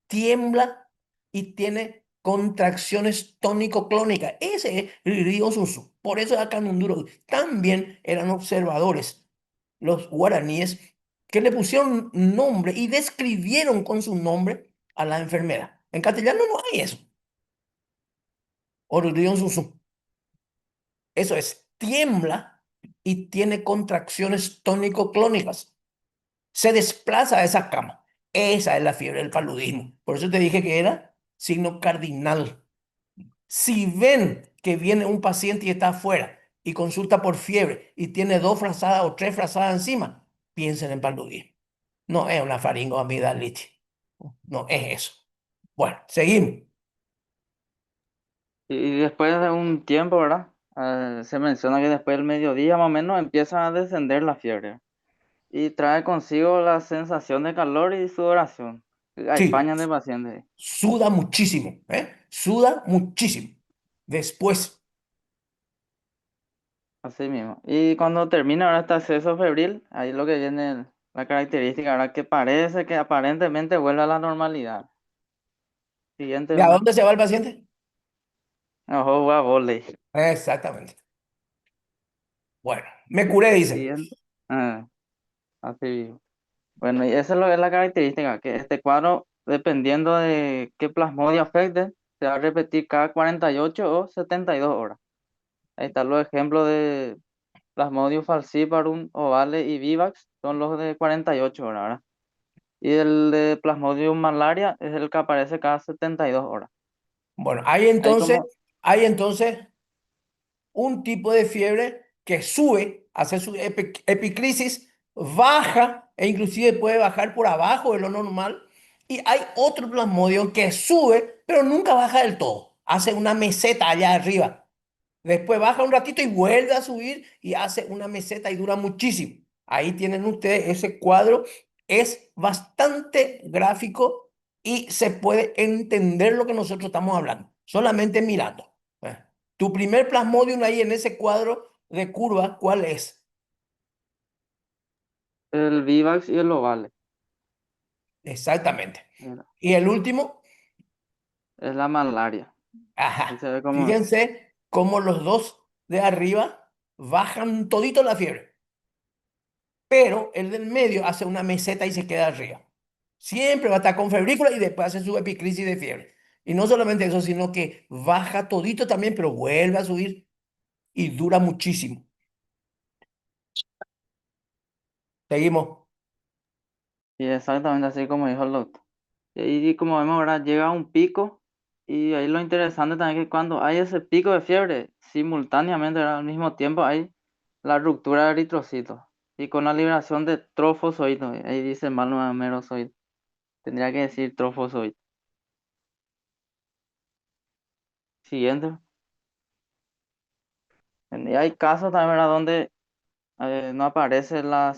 Tiembla y tiene contracciones tónico-clónicas. Ese es Riri o sunsu. Por eso acá en Honduras también eran observadores los guaraníes que le pusieron nombre y describieron con su nombre a la enfermedad. En castellano no hay eso. Oriri o sunsu. Eso es, tiembla y tiene contracciones tónico-clónicas. Se desplaza a esa cama. Esa es la fiebre del paludismo. Por eso te dije que era signo cardinal. Si ven que viene un paciente y está afuera y consulta por fiebre y tiene 2 frazadas o 3 frazadas encima, piensen en paludismo. No es una faringoamigdalitis. No es eso. Bueno, seguimos. Y después de un tiempo, ¿verdad? Se menciona que después del mediodía más o menos empieza a descender la fiebre y trae consigo la sensación de calor y sudoración. A Sí, España de pacientes. suda muchísimo, ¿eh? Suda muchísimo. Después, Así mismo. Y cuando termina ahora este acceso febril, ahí lo que viene la característica, ahora que parece que aparentemente vuelve a la normalidad. Siguiente, ¿de a ¿verdad? dónde se va el paciente? Ojo, juega vóley. Exactamente. Bueno, me curé, dice. Siguiente. Ah, así mismo. Bueno, y esa es lo que es la característica, que este cuadro, dependiendo de qué plasmodio afecte, se va a repetir cada 48 o 72 horas. Ahí están los ejemplos de Plasmodium falciparum, ovale y vivax, son los de 48 horas, ¿verdad? Y el de Plasmodium malaria es el que aparece cada 72 horas. Bueno, Ahí como, hay entonces un tipo de fiebre que sube, hace su epicrisis, baja e inclusive puede bajar por abajo de lo normal. Y hay otro plasmodio que sube, pero nunca baja del todo. Hace una meseta allá arriba. Después baja un ratito y vuelve a subir y hace una meseta y dura muchísimo. Ahí tienen ustedes ese cuadro. Es bastante gráfico y se puede entender lo que nosotros estamos hablando, solamente mirando. Eh, Tu primer plasmodium ahí en ese cuadro de curva, ¿cuál es? el vivax y el ovale. Exactamente. Mira, Y el último, es la malaria. Ahí ajá. se ve como Fíjense cómo los dos de arriba bajan todito la fiebre, pero el del medio hace una meseta y se queda arriba. Siempre va a estar con febrícula y después hace su epicrisis de fiebre. Y no solamente eso, sino que baja todito también, pero vuelve a subir y dura muchísimo. Seguimos. y exactamente así como dijo el doctor. Y ahí como vemos ahora llega a un pico y ahí lo interesante también es que cuando hay ese pico de fiebre, simultáneamente ¿verdad? Al mismo tiempo hay la ruptura de eritrocitos y con la liberación de trofosfoitos. Ahí dice mal numerozoides. Tendría que decir trofosfoitos. Siguiente. Y hay casos también ¿verdad? Donde no aparece la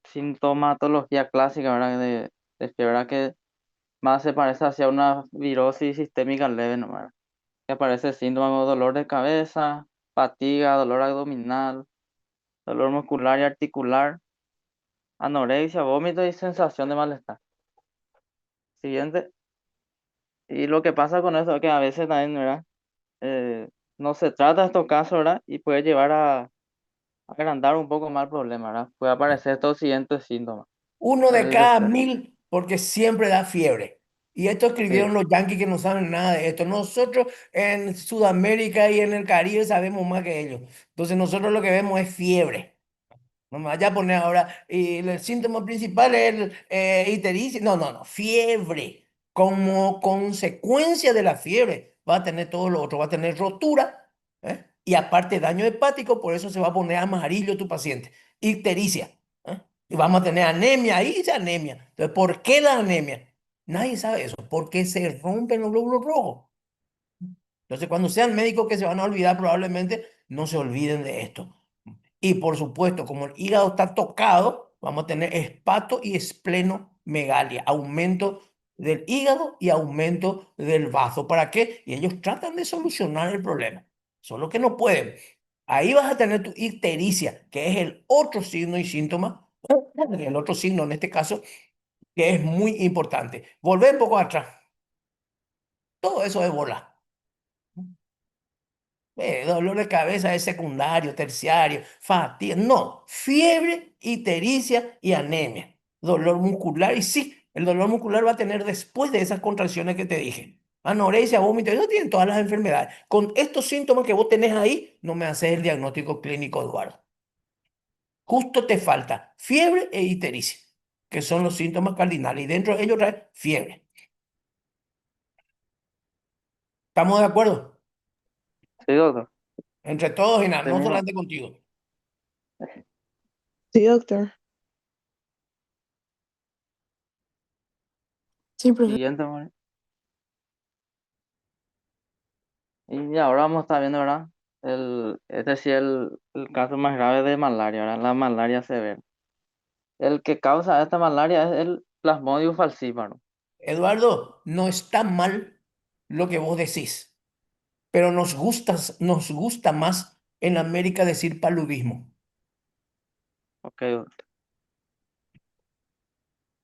sintomatología clásica ¿verdad? De fiebre que más se parece hacia una virosis sistémica leve, ¿no? ¿Verdad? Que aparece síndrome de dolor de cabeza, fatiga, dolor abdominal, dolor muscular y articular, anorexia, vómito y sensación de malestar. Siguiente. Y lo que pasa con eso es que a veces también, ¿verdad? Eh, no se trata de estos casos, ¿verdad? Y puede llevar a agrandar un poco más el problema, ¿verdad? Puede aparecer estos siguientes síntomas. Uno de El cada deseo. 1000 porque siempre da fiebre. Y esto Sí, escribieron los yanquis que no saben nada de esto. Nosotros en Sudamérica y en el Caribe sabemos más que ellos. Entonces nosotros lo que vemos es fiebre. No me vaya a poner ahora, y el síntoma principal es ictericia. No, no, no, fiebre. Como consecuencia de la fiebre va a tener todo lo otro, va a tener rotura, ¿eh? Y aparte daño hepático, por eso se va a poner amarillo tu paciente. Ictericia, ¿eh? Y vamos a tener anemia, ahí dice anemia. Entonces, ¿por qué la anemia? Nadie sabe eso, porque se rompen los glóbulos rojos. Entonces, cuando sean médicos que se van a olvidar, probablemente no se olviden de esto. Y por supuesto, como el hígado está tocado, vamos a tener espato y esplenomegalia, aumento del hígado y aumento del bazo. ¿Para qué? Y ellos tratan de solucionar el problema, solo que no pueden. Ahí vas a tener tu ictericia, que es el otro signo y síntoma, el otro signo en este caso, que es muy importante. Volver un poco atrás. Todo eso es bola. Dolor de cabeza es secundario, terciario, fatiga. No, fiebre, ictericia y anemia. Dolor muscular, y sí, el dolor muscular va a tener después de esas contracciones que te dije. Anorexia, vómito, eso tienen todas las enfermedades. Con estos síntomas que vos tenés ahí, no me haces el diagnóstico clínico, Eduardo. Justo te falta fiebre e ictericia, que son los síntomas cardinales, y dentro de ellos trae fiebre. ¿Estamos de acuerdo? sí, doctor. Entre todos y nada, Usted no mismo. solamente contigo. Sí, doctor. Sí, profe. Siguiente, María. Y ahora vamos a estar viendo, ¿verdad? Este sí es el caso más grave de malaria, ¿verdad? La malaria severa. El que causa esta malaria es el Plasmodium falciparum. Eduardo, no está mal lo que vos decís, pero nos gusta más en América decir paludismo. Ok,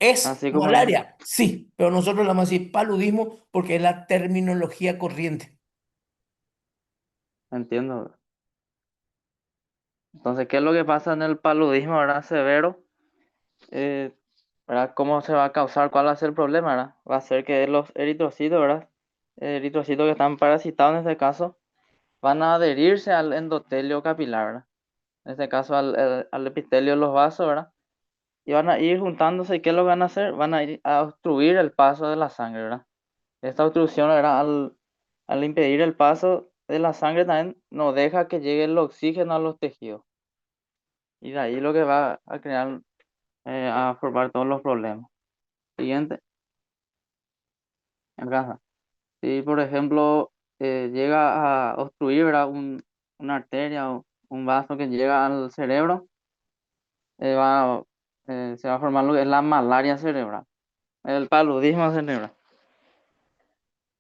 ¿Es así como dice. malaria? Sí, pero nosotros la vamos a decir paludismo porque es la terminología corriente. Entiendo. Entonces, ¿qué es lo que pasa en el paludismo, ¿verdad? Severo? Eh, ¿Verdad? ¿Cómo se va a causar? ¿Cuál va a ser el problema, ¿verdad? Va a ser que los eritrocitos, ¿verdad? Eritrocitos que están parasitados en este caso, van a adherirse al endotelio capilar, ¿verdad? En este caso al epitelio de los vasos, ¿verdad? Y van a ir juntándose. ¿Y qué es lo que van a hacer? Van a ir a obstruir el paso de la sangre, ¿verdad? Esta obstrucción, ¿verdad? Al impedir el paso de la sangre también no deja que llegue el oxígeno a los tejidos. Y de ahí lo que va a crear, a formar todos los problemas. Siguiente, en casa. Si, por ejemplo, llega a obstruir, ¿verdad? Una arteria o un vaso que llega al cerebro, eh, va, se va a formar lo que es la malaria cerebral, el paludismo cerebral.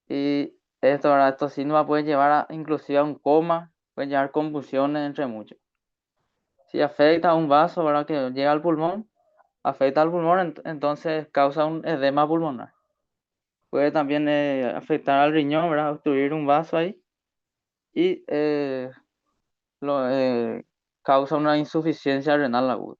Y esto, ¿verdad? Estos síntomas pueden llevar inclusive a un coma, pueden llevar convulsiones, entre muchos. Si afecta a un vaso, ¿verdad? Que llega al pulmón, afecta al pulmón, entonces causa un edema pulmonar. Puede también afectar al riñón, ¿verdad? Obstruir un vaso ahí y lo, causa una insuficiencia renal aguda.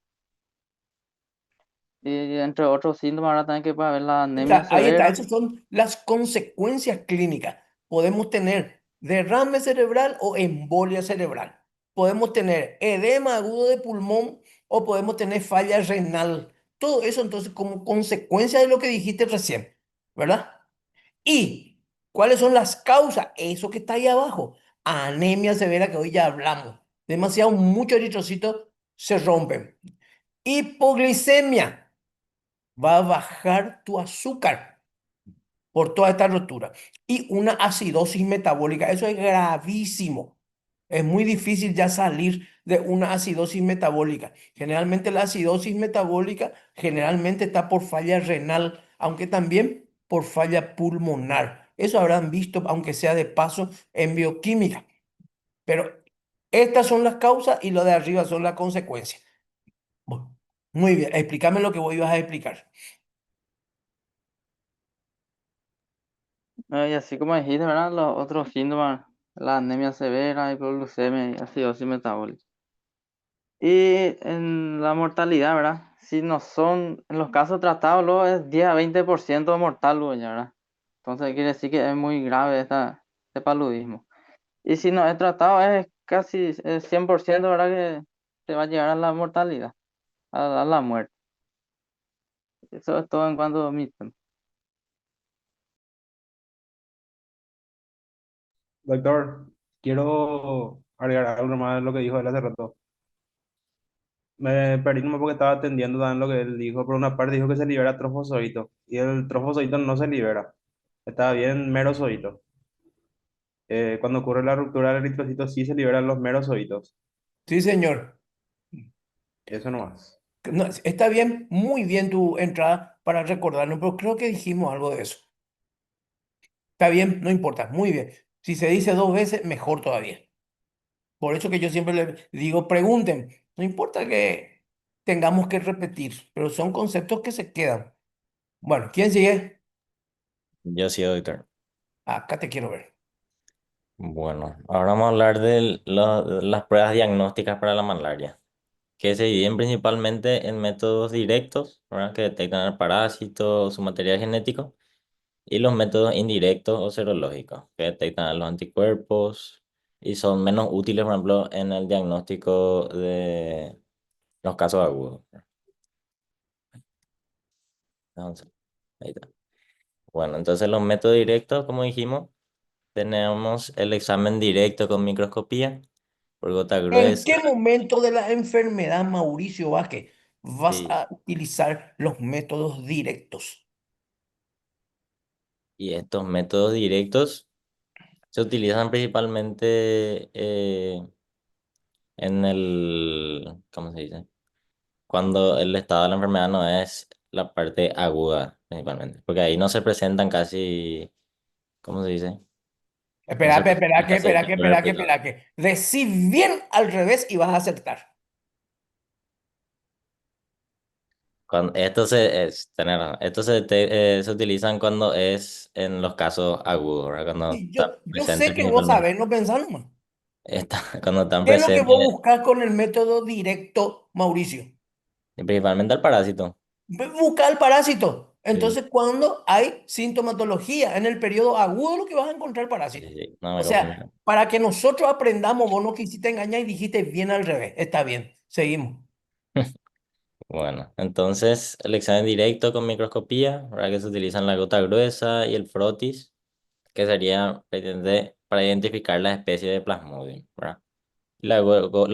Y entre otros síntomas, ahora también que puede haber la anemia Ahí está, severa. esas son las consecuencias clínicas. Podemos tener derrame cerebral o embolia cerebral. Podemos tener edema agudo de pulmón o podemos tener falla renal. Todo eso entonces como consecuencia de lo que dijiste recién, ¿verdad? ¿Y cuáles son las causas? Eso que está ahí abajo. Anemia severa que hoy ya hablamos. Demasiado, muchos eritrocitos se rompen. Hipoglicemia. Va a bajar tu azúcar por toda esta rotura. Y una acidosis metabólica, eso es gravísimo. Es muy difícil ya salir de una acidosis metabólica. Generalmente la acidosis metabólica generalmente está por falla renal, aunque también por falla pulmonar. Eso habrán visto, aunque sea de paso, en bioquímica. Pero estas son las causas y lo de arriba son las consecuencias. Bueno, muy bien, explícame lo que vos ibas a explicar. Y así como dijiste, ¿verdad? Los otros síntomas, la anemia severa, hipoglucemia y acidosis metabólica. Y en la mortalidad, ¿verdad? Si no son, en los casos tratados, luego es 10 a 20% mortal, luego ya, ¿verdad? Entonces quiere decir que es muy grave este paludismo. Y si no es tratado, es casi 100%, ¿verdad? Que te va a llegar a la mortalidad, a la muerte. Eso es todo en cuanto a mi tema. Doctor, quiero agregar algo más de lo que dijo él hace rato. Me perdí nomás porque estaba atendiendo también lo que él dijo. Por una parte dijo que se libera trofosodito y el trofosodito no se libera. Está bien merozoito. Cuando ocurre la ruptura del eritrocito sí se liberan los merozoitos. Sí, señor. Eso no más. No, está bien, muy bien tu entrada para recordarlo, pero creo que dijimos algo de eso. Está bien, no importa, muy bien. Si se dice dos veces, mejor todavía. Por eso que yo siempre le digo, pregunten. No importa que tengamos que repetir, pero son conceptos que se quedan. Bueno, ¿quién sigue? Yo sí, doctor. Acá te quiero ver. Bueno, ahora vamos a hablar de las pruebas diagnósticas para la malaria, que se dividen principalmente en métodos directos, ¿verdad? Que detectan el parásito o su material genético, y los métodos indirectos o serológicos, que detectan los anticuerpos y son menos útiles, por ejemplo, en el diagnóstico de los casos agudos. Entonces, ahí está. Bueno, entonces los métodos directos, como dijimos, tenemos el examen directo con microscopía por gota ¿En gruesa. qué momento de la enfermedad, Mauricio Vázquez, vas Sí, a utilizar los métodos directos? y estos métodos directos se utilizan principalmente en ¿cómo se dice? Cuando el estado de la enfermedad no es la parte aguda, principalmente, porque ahí no se presentan casi, ¿cómo se dice? No Espera, se espera, presentan que, casi espera, que, efectos espera, que, respiratorios. espera, que. Decí bien al revés y vas a acertar. Tenés razón, se utilizan cuando es en los casos agudos, ¿verdad? Cuando Sí, está yo presente sé que vos principalmente. sabés, no pensás nomás. Cuando están ¿Qué es lo que presentes vos buscás con el método directo, Mauricio? principalmente el parásito. Busca el parásito. Sí, Entonces, cuando hay sintomatología en el periodo agudo, lo que vas a encontrar sí, parásito. sí, no O me sea, confundí. para que nosotros aprendamos, vos no quisiste engañar y dijiste bien al revés. Está bien, seguimos. Bueno, entonces el examen directo con microscopía, ¿verdad? Que se utilizan la gota gruesa y el frotis, que sería para identificar la especie de Plasmodium, ¿verdad? Y la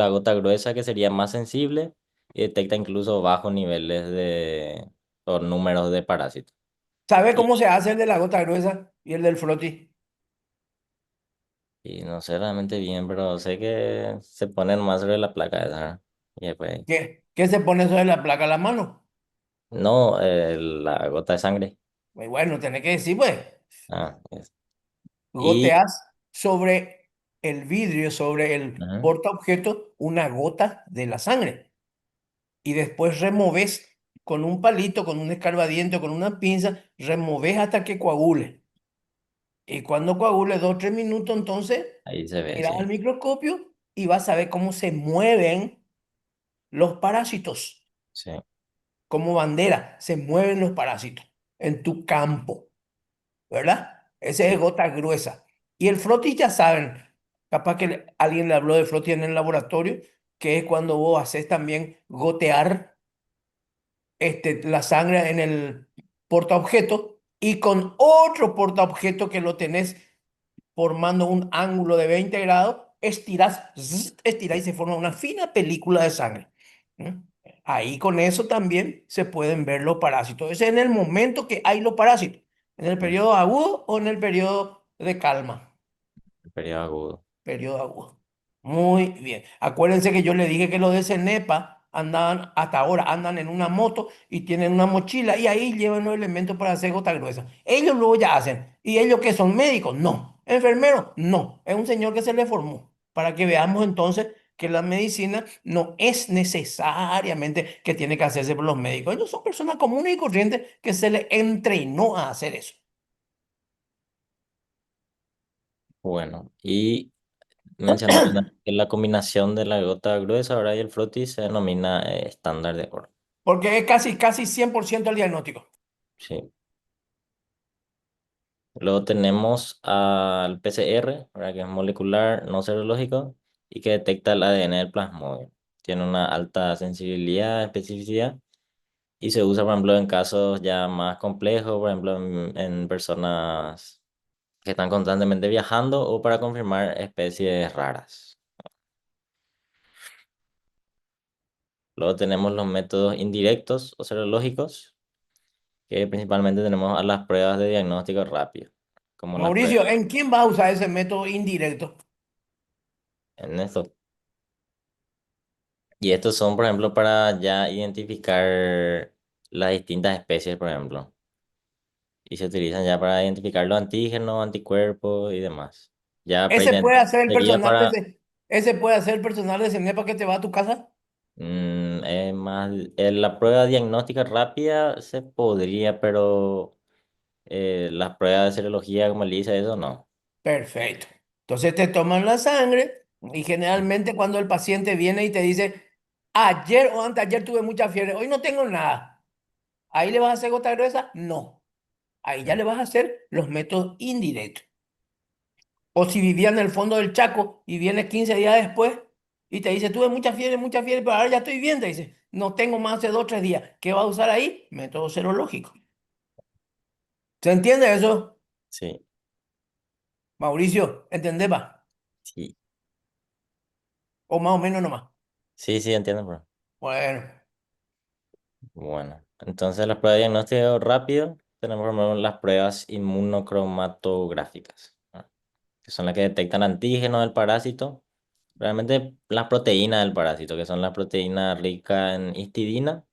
gota gruesa que sería más sensible y detecta incluso bajos niveles o números de parásitos. ¿Sabe Y, cómo se hace el de la gota gruesa y el del froti? y no sé realmente bien, pero sé que se ponen más sobre la placa esa, ¿verdad? Y después, ¿Qué se pone sobre la placa a la mano? no, la gota de sangre. Pues bueno, tenés que decir, pues, Ah, y goteas sobre el vidrio, sobre el ujú, portaobjeto, una gota de la sangre. Y después removes con un palito, con un escarbadiente o con una pinza, removes hasta que coagule. Y cuando coagule 2 o 3 minutos, entonces ahí se ve, miras al sí. microscopio y vas a ver cómo se mueven los parásitos. Sí, Como bandera, se mueven los parásitos en tu campo, ¿verdad? Ese es sí. gota gruesa. Y el frotis ya saben, capaz que alguien le habló de frotis en el laboratorio, que es cuando vos haces también gotear la sangre en el portaobjeto y con otro portaobjeto que lo tenés formando un ángulo de 20 grados, estiras, estiras y se forma una fina película de sangre. ¿Mm? Ahí con eso también se pueden ver los parásitos. Ese es en el momento que hay los parásitos, en el Mm, periodo agudo o en el periodo de calma. el periodo agudo. Periodo agudo. Muy bien. Acuérdense que yo le dije que los de Cenepa andaban, hasta ahora andan en una moto y tienen una mochila y ahí llevan los elementos para hacer gota gruesa. Ellos luego ya hacen. ¿Y ellos qué son médicos? No. ¿Enfermeros? No. Es un señor que se le formó. Para que veamos entonces que la medicina no es necesariamente que tiene que hacerse por los médicos. Ellos son personas comunes y corrientes que se les entrenó a hacer eso. Bueno, y mencionamos que la combinación de la gota gruesa, ¿verdad? Y el frotis se denomina estándar de oro. Porque es casi 100% el diagnóstico. Sí. Luego tenemos al PCR, ¿verdad? Que es molecular no serológico y que detecta el ADN del plasmódio. Tiene una alta sensibilidad, especificidad y se usa, por ejemplo, en casos ya más complejos, por ejemplo, en personas que están constantemente viajando o para confirmar especies raras. Luego tenemos los métodos indirectos o serológicos, que principalmente tenemos a las pruebas de diagnóstico rápido, como las pruebas Mauricio, ¿en quién va a usar ese método indirecto? en esto. Y estos son, por ejemplo, para ya identificar las distintas especies, por ejemplo. Y se utilizan ya para identificar los antígenos, anticuerpos y demás. Ya ¿Ese puede prácticamente hacer el sería personal de para, ese, ese puede hacer el personal de CENEPA que te va a tu casa? es más, la prueba diagnóstica rápida se podría, pero las pruebas de serología como ELISA, eso no. Perfecto. Entonces te toman la sangre y generalmente cuando el paciente viene y te dice, ayer o anteayer tuve mucha fiebre, hoy no tengo nada. ¿Ahí le vas a hacer gota gruesa? No. Ahí ya le vas a hacer los métodos indirectos. O si vivía en el fondo del Chaco y viene 15 días después y te dice, tuve mucha fiebre, pero ahora ya estoy bien, te dice, no tengo más de 2 o 3 días. ¿Qué va a usar ahí? Método serológico. ¿Se entiende eso? Sí, Mauricio, ¿entendés, va? sí, O más o menos nomás. sí, sí, entiendo, bro. Bueno, Bueno, entonces las pruebas de diagnóstico rápido tenemos por ejemplo, las pruebas inmunocromatográficas, ¿no? Que son las que detectan antígenos del parásito, realmente las proteínas del parásito, que son las proteínas ricas en histidina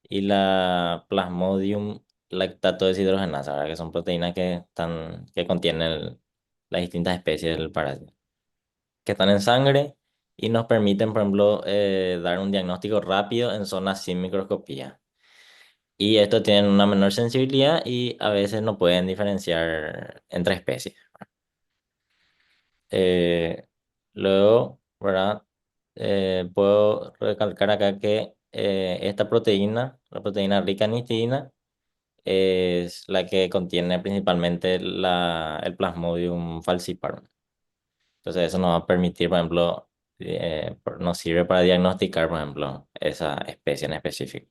y la Plasmodium lactato deshidrogenasa, ¿verdad? Que son proteínas que contienen las distintas especies del parásito, que están en sangre y nos permiten, por ejemplo, dar un diagnóstico rápido en zonas sin microscopía. Y estos tienen una menor sensibilidad y a veces no pueden diferenciar entre especies. Eh, Luego, ¿verdad? Puedo recalcar acá que esta proteína, la proteína rica en histidina, es la que contiene principalmente el Plasmodium falciparum. Entonces eso nos va a permitir, por ejemplo, nos sirve para diagnosticar, por ejemplo, esa especie en específico.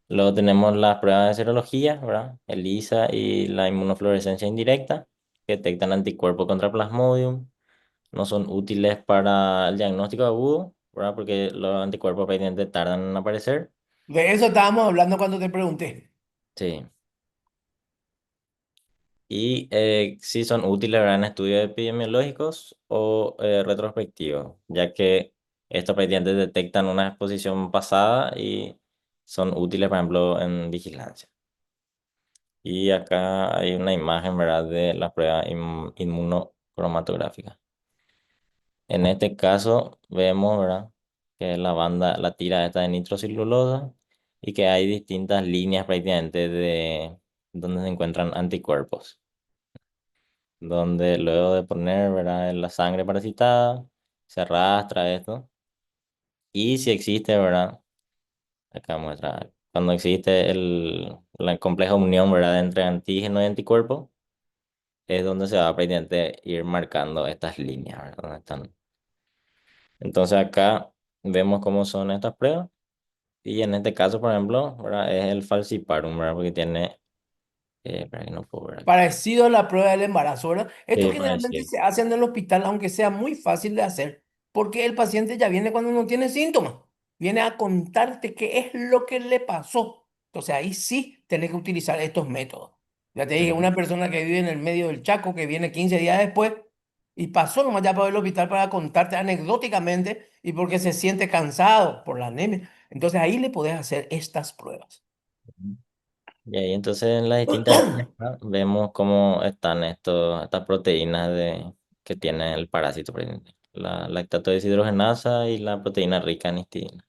Luego tenemos las pruebas de serología, ¿verdad? ELISA y la inmunofluorescencia indirecta, que detectan anticuerpos contra Plasmodium. No son útiles para el diagnóstico agudo, ¿verdad? Porque los anticuerpos prácticamente tardan en aparecer. de eso estábamos hablando cuando te pregunté. Sí. Y sí son útiles, ¿verdad? En estudios epidemiológicos o retrospectivos, ya que estos prácticamente detectan una exposición pasada y son útiles, por ejemplo, en vigilancia. Y acá hay una imagen, ¿verdad? De la prueba inmunocromatográfica. En este caso vemos, ¿verdad? Que la banda, la tira esta de nitrocilulosa y que hay distintas líneas prácticamente de donde se encuentran anticuerpos. Donde luego de poner, ¿verdad? En la sangre parasitada, se arrastra esto. Y si existe, ¿verdad? Acá muestra, cuando existe la compleja unión, ¿verdad? Entre antígeno y anticuerpo es donde se va a prácticamente ir marcando estas líneas, ¿verdad? Donde están. Entonces acá vemos cómo son estas pruebas y en este caso, por ejemplo, ¿verdad? Es el falciparum, ¿verdad? Porque tiene, espera que no puedo ver acá. Parecido a la prueba del embarazo, ¿verdad? Esto Sí, generalmente parecido. se hace en el hospital, aunque sea muy fácil de hacer, porque el paciente ya viene cuando no tiene síntomas. Viene a contarte qué es lo que le pasó. Entonces ahí sí tenés que utilizar estos métodos. Ya te dije, Ujú. una persona que vive en el medio del Chaco, que viene 15 días después, y pasó nomás ya por el hospital para contarte anecdóticamente y porque se siente cansado por la anemia. Entonces ahí le podés hacer estas pruebas. Y ahí entonces en las distintas líneas, ¿verdad? Vemos cómo están estas proteínas que tiene el parásito, por ejemplo. La lactato deshidrogenasa y la proteína rica en histidina.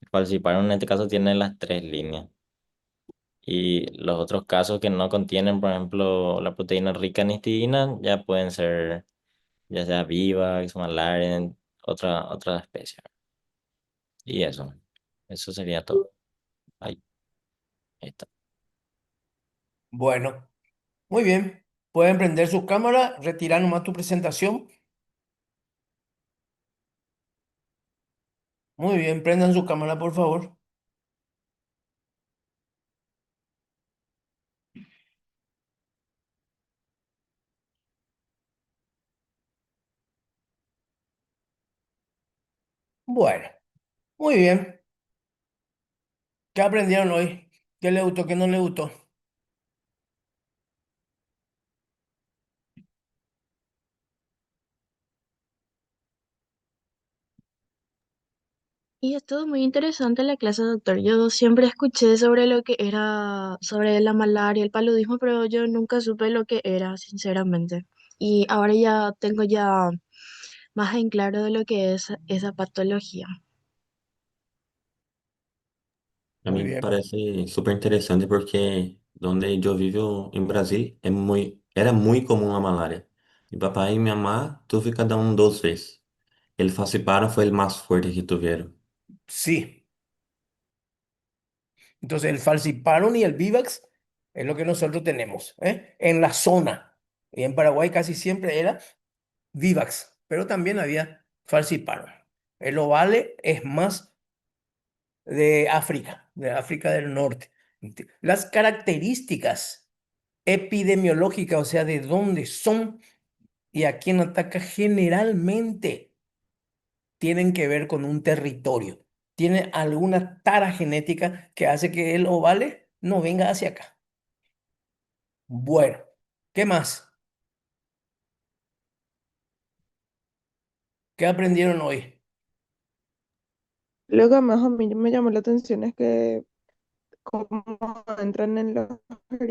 El falciparum en este caso tiene las tres líneas. Y los otros casos que no contienen, por ejemplo, la proteína rica en histidina, ya pueden ser ya sea Vivax, malaria, otra especie. Y eso sería todo. Ahí, ahí está. Bueno, muy bien. Pueden prender su cámara, retirar nomás tu presentación. Muy bien, prendan su cámara, por favor. Bueno, muy bien. ¿Qué aprendieron hoy? ¿Qué les gustó? ¿Qué no les gustó? Y estuvo muy interesante la clase, doctor. Yo siempre escuché sobre lo que era, sobre la malaria, el paludismo, pero yo nunca supe lo que era, sinceramente. Y ahora ya tengo ya más en claro de lo que es esa patología. A Muy mí me bien. parece súper interesante porque donde yo vivo en Brasil era muy común la malaria. Mi papá y mi mamá tuve cada uno 2 veces. El falciparum fue el más fuerte que tuvieron. Sí. Entonces, el falciparum y el Vivax es lo que nosotros tenemos, ¿eh? En la zona. Y en Paraguay casi siempre era Vivax, pero también había falciparum. El ovale es más de África del Norte. Las características epidemiológicas, o sea, de dónde son y a quién ataca, generalmente tienen que ver con un territorio. Tiene alguna tara genética que hace que el ovale no venga hacia acá. Bueno, ¿qué más? ¿Qué aprendieron hoy? Lo que más a mí me llamó la atención es que cómo entran en los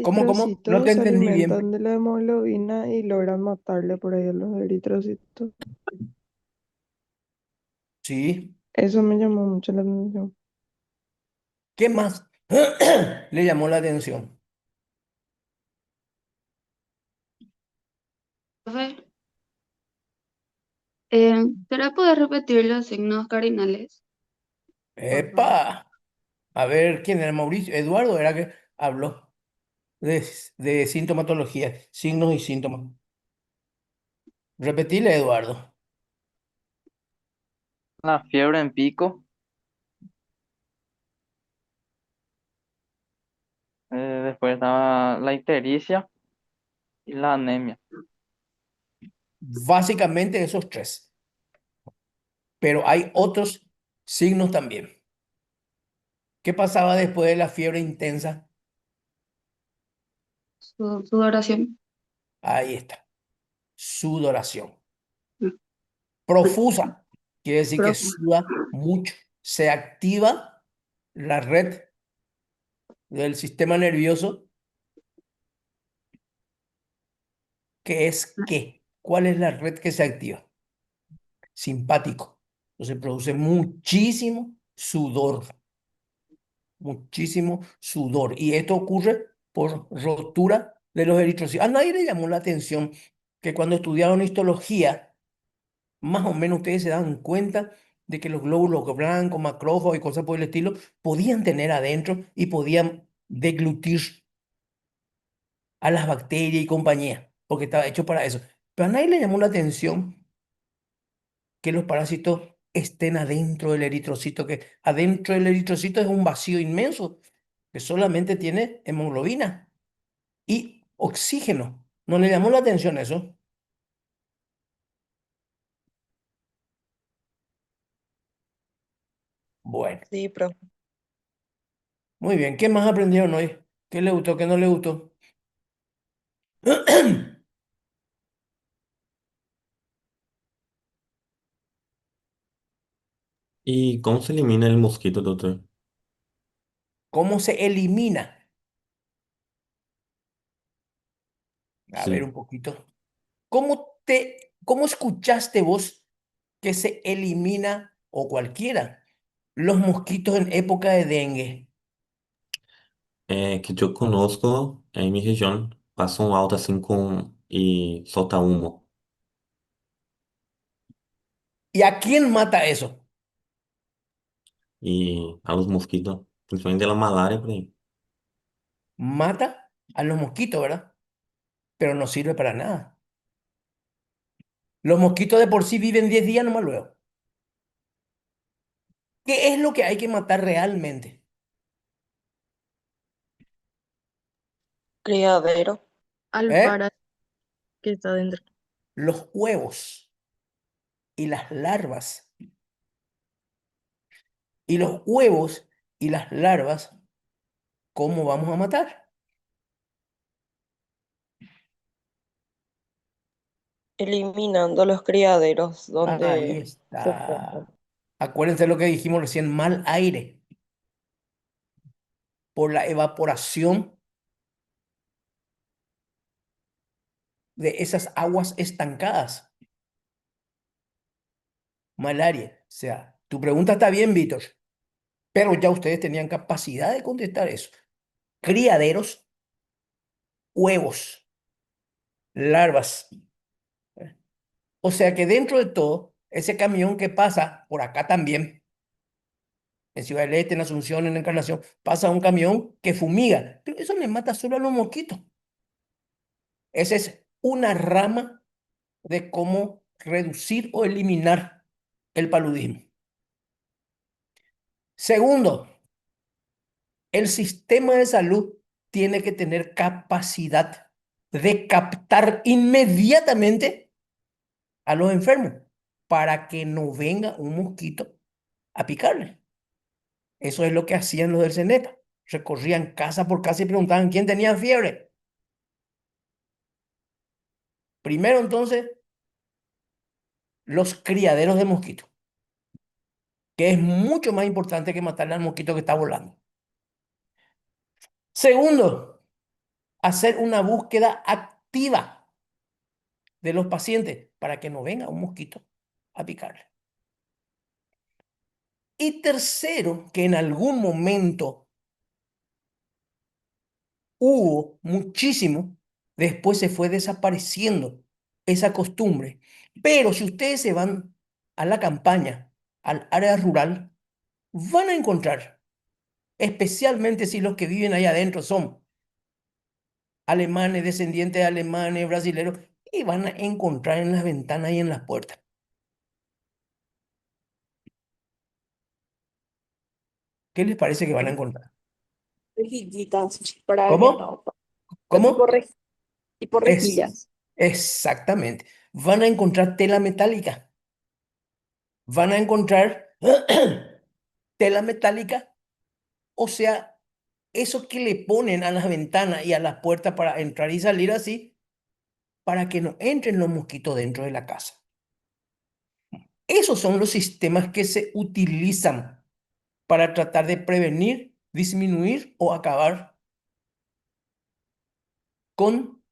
¿Cómo? No te eritrocitos, se entendí bien. alimentan de la hemoglobina y logran matarle por ahí a los eritrocitos. Sí. Eso me llamó mucho la atención. ¿Qué más le llamó la atención? Profe, ¿será poder repetir los signos cardinales, por favor? ¡Epa! A ver, ¿quién era Mauricio? Eduardo era que habló de sintomatología, signos y síntomas. Repetile, Eduardo. La fiebre en pico, después estaba la ictericia y la anemia. Básicamente esos tres, pero hay otros signos también. ¿Qué pasaba después de la fiebre intensa? Sudoración. Ahí está, sudoración. Mm, Profusa, quiere decir que Profe. suda mucho. Se activa la red del sistema nervioso, que es ¿qué? ¿Cuál es la red que se activa? Simpático. Entonces produce muchísimo sudor. Y esto ocurre por rotura de los eritrocitos. A nadie le llamó la atención que cuando estudiaron histología, más o menos ustedes se dan cuenta de que los glóbulos blancos, macrófagos y cosas por el estilo podían tener adentro y podían deglutir a las bacterias y compañía, porque estaba hecho para eso. Pero a nadie le llamó la atención que los parásitos estén adentro del eritrocito, que adentro del eritrocito es un vacío inmenso que solamente tiene hemoglobina y oxígeno. ¿No le llamó la atención eso? Bueno, Sí, profe. muy bien. ¿Qué más aprendieron hoy? ¿Qué le gustó? ¿Qué no le gustó? ¿Y cómo se elimina el mosquito, doctor? ¿Cómo se elimina? A ver Sí. un poquito. ¿Cómo escuchaste vos que se elimina o cualquiera los mosquitos en época de dengue? Que yo conozco en mi región, pasa un auto así y solta humo. ¿Y a quién mata eso? Y a los mosquitos, principalmente la malaria, por ahí. Mata a los mosquitos, ¿verdad? Pero no sirve para nada. Los mosquitos de por sí viven 10 días nomás luego. ¿Qué es lo que hay que matar realmente? Criadero. Al ¿Eh? para que está dentro. Los huevos y las larvas. Y los huevos y las larvas, ¿cómo vamos a matar? Eliminando los criaderos Ahí donde se encuentran. está. Acuérdense lo que dijimos recién, mal aire por la evaporación de esas aguas estancadas. Malaria. O sea, tu pregunta está bien, Víctor, pero ya ustedes tenían capacidad de contestar eso. Criaderos, huevos, larvas. O sea que dentro de todo, ese camión que pasa por acá también, en Ciudad del Este, en Asunción, en Encarnación, pasa un camión que fumiga. Pero eso le mata solo a los mosquitos. Esa es una rama de cómo reducir o eliminar el paludismo. Segundo, el sistema de salud tiene que tener capacidad de captar inmediatamente a los enfermos para que no venga un mosquito a picarle. Eso es lo que hacían los del CENEPA. Recorrían casa por casa y preguntaban quién tenía fiebre. Primero, entonces, los criaderos de mosquitos, que es mucho más importante que matarle al mosquito que está volando. Segundo, hacer una búsqueda activa de los pacientes para que no venga un mosquito a picarle. Y tercero, que en algún momento hubo muchísimo, después se fue desapareciendo esa costumbre. Pero si ustedes se van a la campaña, al área rural, van a encontrar, especialmente si los que viven ahí adentro son alemanes, descendientes de alemanes, brasileños, y van a encontrar en las ventanas y en las puertas. ¿Qué les parece que van a encontrar? Rejillitas para que ¿Cómo? no. Tipo, ¿Cómo? tipo Es rejillas. exactamente. Van a encontrar tela metálica. Van a encontrar tela metálica, o sea, eso que le ponen a las ventanas y a las puertas para entrar y salir así, para que no entren los mosquitos dentro de la casa. Esos son los sistemas que se utilizan para tratar de prevenir, disminuir o acabar con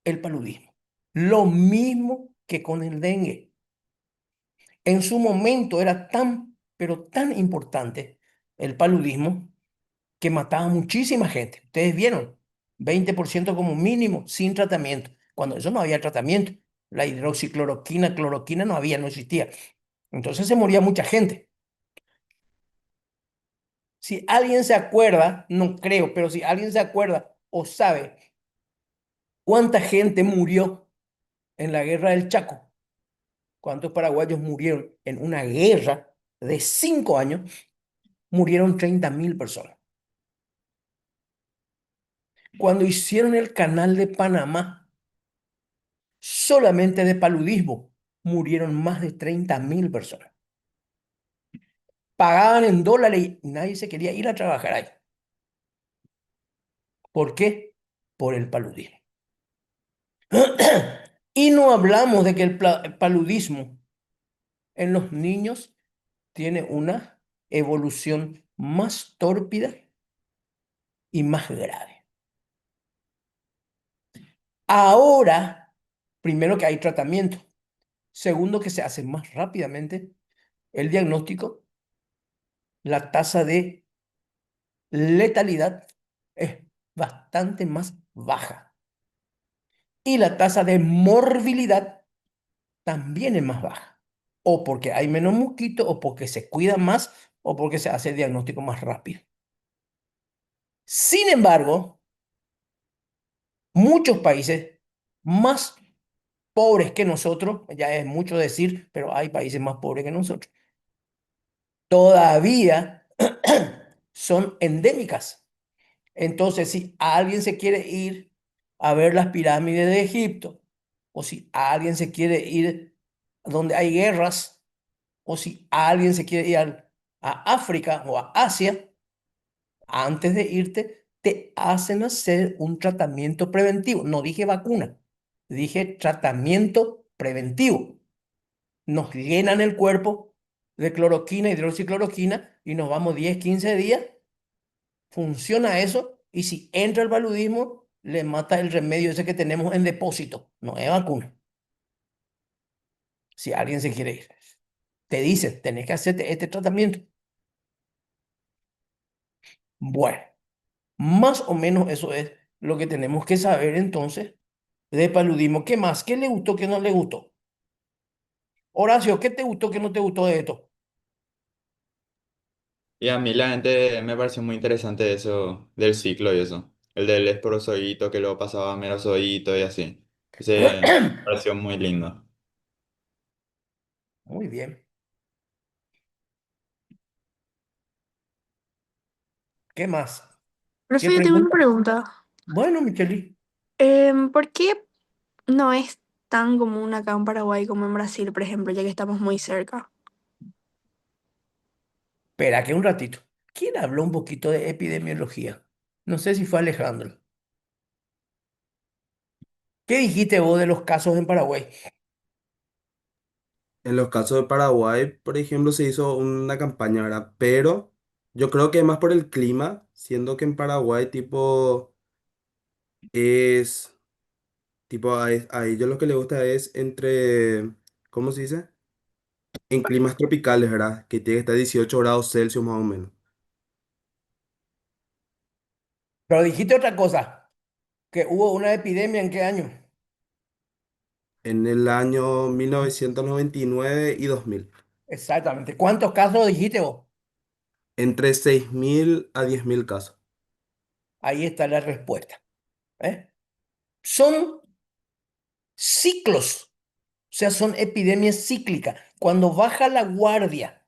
el paludismo. Lo mismo que con el dengue. En su momento era tan, pero tan importante el paludismo que mataba a muchísima gente. Ustedes vieron, 20% como mínimo sin tratamiento. Cuando eso no había tratamiento, la hidroxicloroquina, cloroquina no había, no existía. Entonces se moría mucha gente. Si alguien se acuerda, no creo, pero si alguien se acuerda o sabe cuánta gente murió en la guerra del Chaco, cuántos paraguayos murieron en una guerra de 5 años, murieron 30.000 personas. Cuando hicieron el canal de Panamá, solamente de paludismo murieron más de 30.000 personas. Pagaban en dólares y nadie se quería ir a trabajar ahí. ¿Por qué? Por el paludismo. Y no hablamos de que el paludismo en los niños tiene una evolución más tórpida y más grave. Ahora, primero que hay tratamiento. Segundo, que se hace más rápidamente el diagnóstico, la tasa de letalidad es bastante más baja. Y la tasa de morbilidad también es más baja. O porque hay menos mosquitos, o porque se cuida más, o porque se hace el diagnóstico más rápido. Sin embargo, muchos países más pobres que nosotros, ya es mucho decir, pero hay países más pobres que nosotros, todavía son endémicas. Entonces, si alguien se quiere ir a ver las pirámides de Egipto, o si alguien se quiere ir donde hay guerras, o si alguien se quiere ir a África o a Asia, antes de irte, te hacen hacer un tratamiento preventivo. No dije vacuna, dije tratamiento preventivo. Nos llenan el cuerpo de cloroquina, hidroxicloroquina, y nos vamos 10, 15 días. Funciona eso, y si entra el paludismo, le mata el remedio ese que tenemos en depósito. No es vacuna. Si alguien se quiere ir, te dicen, tenés que hacerte este tratamiento. Bueno, más o menos eso es lo que tenemos que saber entonces de paludismo. ¿Qué más? ¿Qué le gustó, qué no le gustó? Horacio, ¿qué te gustó, qué no te gustó de esto? Y a mí la gente me pareció muy interesante eso del ciclo y eso. El del esporozoito que luego pasaba a merozoito y así. Ese me pareció muy lindo. Muy bien. ¿Qué más? ¿Qué Profe, yo tengo una pregunta? pregunta. Bueno, Micheli, ¿Por qué no es tan común acá en Paraguay como en Brasil, por ejemplo, ya que estamos muy cerca? espera que un ratito. ¿Quién habló un poquito de epidemiología? No sé si fue Alejandro. ¿Qué dijiste vos de los casos en Paraguay? En los casos de Paraguay, por ejemplo, se hizo una campaña, ¿verdad? Pero yo creo que es más por el clima, siendo que en Paraguay, tipo, es, tipo, a ellos lo que les gusta es entre, ¿cómo se dice? En climas tropicales, ¿verdad? Que tiene que estar 18 grados Celsius más o menos. Pero dijiste otra cosa, que hubo una epidemia ¿en qué año? En el año 1999 y 2000. Exactamente. ¿Cuántos casos dijiste vos? Entre 6.000 a 10.000 casos. Ahí está la respuesta. ¿Eh? Son ciclos, o sea, son epidemias cíclicas. Cuando baja la guardia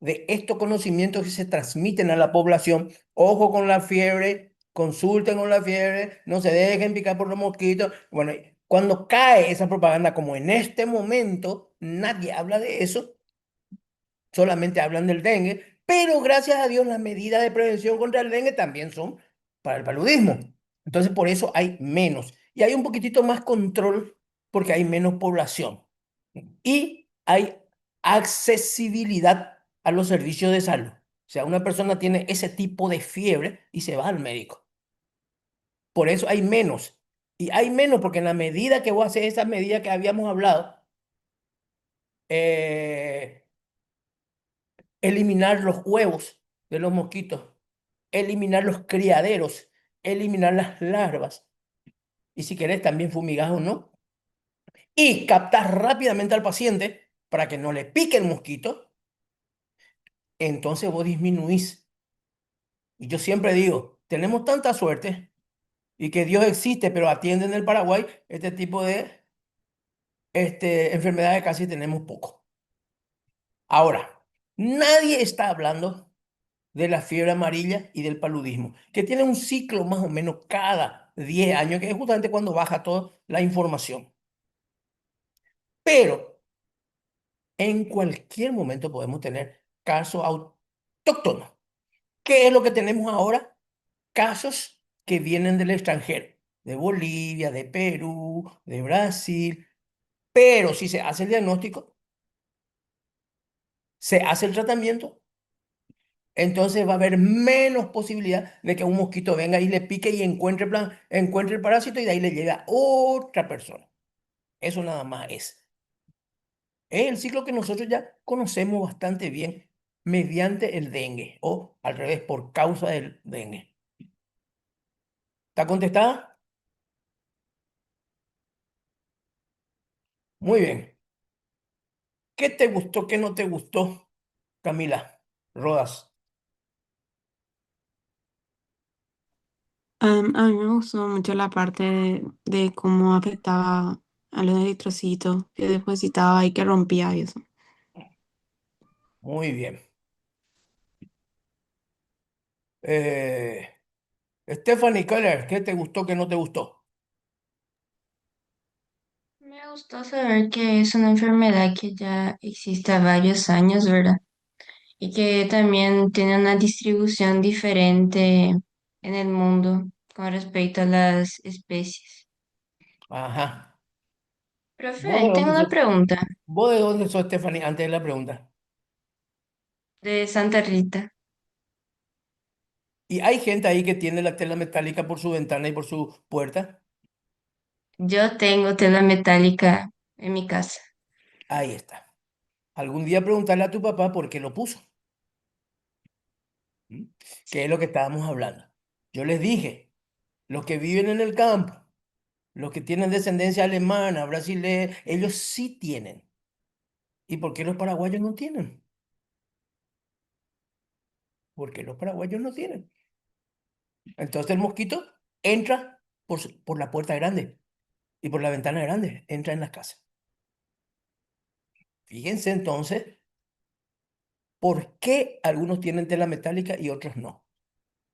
de estos conocimientos que se transmiten a la población, ojo con la fiebre, consulten con la fiebre, no se dejen picar por los mosquitos. Bueno, cuando cae esa propaganda, como en este momento, nadie habla de eso, solamente hablan del dengue, pero gracias a Dios las medidas de prevención contra el dengue también son para el paludismo. Entonces por eso hay menos. Y hay un poquitito más control porque hay menos población. Y hay accesibilidad a los servicios de salud. O sea, una persona tiene ese tipo de fiebre y se va al médico. Por eso hay menos. Y hay menos porque en la medida que voy a hacer esa medida que habíamos hablado, eh, eliminar los huevos de los mosquitos, eliminar los criaderos, eliminar las larvas, y si querés también fumigar o no, y captar rápidamente al paciente para que no le pique el mosquito, entonces vos disminuís. Y yo siempre digo, tenemos tanta suerte y que Dios existe, pero atiende en el Paraguay este tipo de enfermedades casi tenemos poco. Ahora, nadie está hablando de la fiebre amarilla y del paludismo, que tiene un ciclo más o menos cada 10 años, que es justamente cuando baja toda la información. Pero en cualquier momento podemos tener casos autóctonos. ¿Qué es lo que tenemos ahora? Casos que vienen del extranjero, de Bolivia, de Perú, de Brasil. Pero si se hace el diagnóstico, se hace el tratamiento, entonces va a haber menos posibilidad de que un mosquito venga y le pique y encuentre el parásito y de ahí le llega a otra persona. Eso nada más es. Es el ciclo que nosotros ya conocemos bastante bien mediante el dengue o al revés, por causa del dengue. ¿Está contestada? Muy bien. ¿Qué te gustó, qué no te gustó, Camila Rodas? A mí me gustó mucho la parte de cómo afectaba a los eritrocitos que depositaba y que rompía y eso. Muy bien. Eh, Stephanie Keller, ¿qué te gustó, qué no te gustó? Me gustó saber que es una enfermedad que ya existe a varios años, ¿verdad? Y que también tiene una distribución diferente en el mundo con respecto a las especies. Ajá. ¿Vos de Profe, tengo dónde una sos? pregunta ¿Vos de dónde sos, Stephanie? Antes de la pregunta. de Santa Rita. ¿Y hay gente ahí que tiene la tela metálica por su ventana y por su puerta? Yo tengo tela metálica en mi casa. Ahí está. Algún día preguntarle a tu papá por qué lo puso. ¿Mm? Que es lo que estábamos hablando. Yo les dije, los que viven en el campo, los que tienen descendencia alemana, brasileña, ellos sí tienen. ¿Y por qué los paraguayos no tienen? ¿Por qué los paraguayos no tienen? Entonces el mosquito entra por la puerta grande y por la ventana grande, entra en las casas. Fíjense entonces por qué algunos tienen tela metálica y otros no.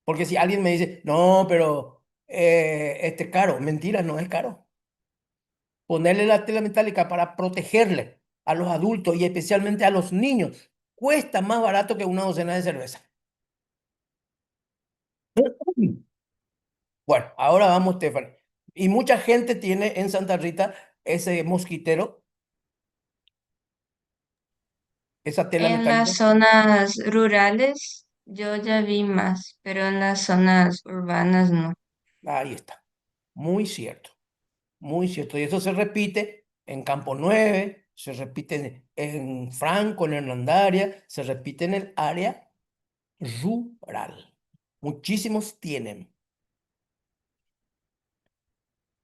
Porque si alguien me dice, no, pero este es caro, mentira, no es caro. Ponerle la tela metálica para protegerle a los adultos y especialmente a los niños cuesta más barato que una docena de cerveza. Bueno, ahora vamos, Stephanie. Y mucha gente tiene en Santa Rita ese mosquitero, esa tela En las metálica. zonas rurales yo ya vi más, pero en las zonas urbanas no. Ahí está. Muy cierto, muy cierto. Y eso se repite en Campo 9, se repite en Franco, en Hernandaria, se repite en el área rural. Muchísimos tienen.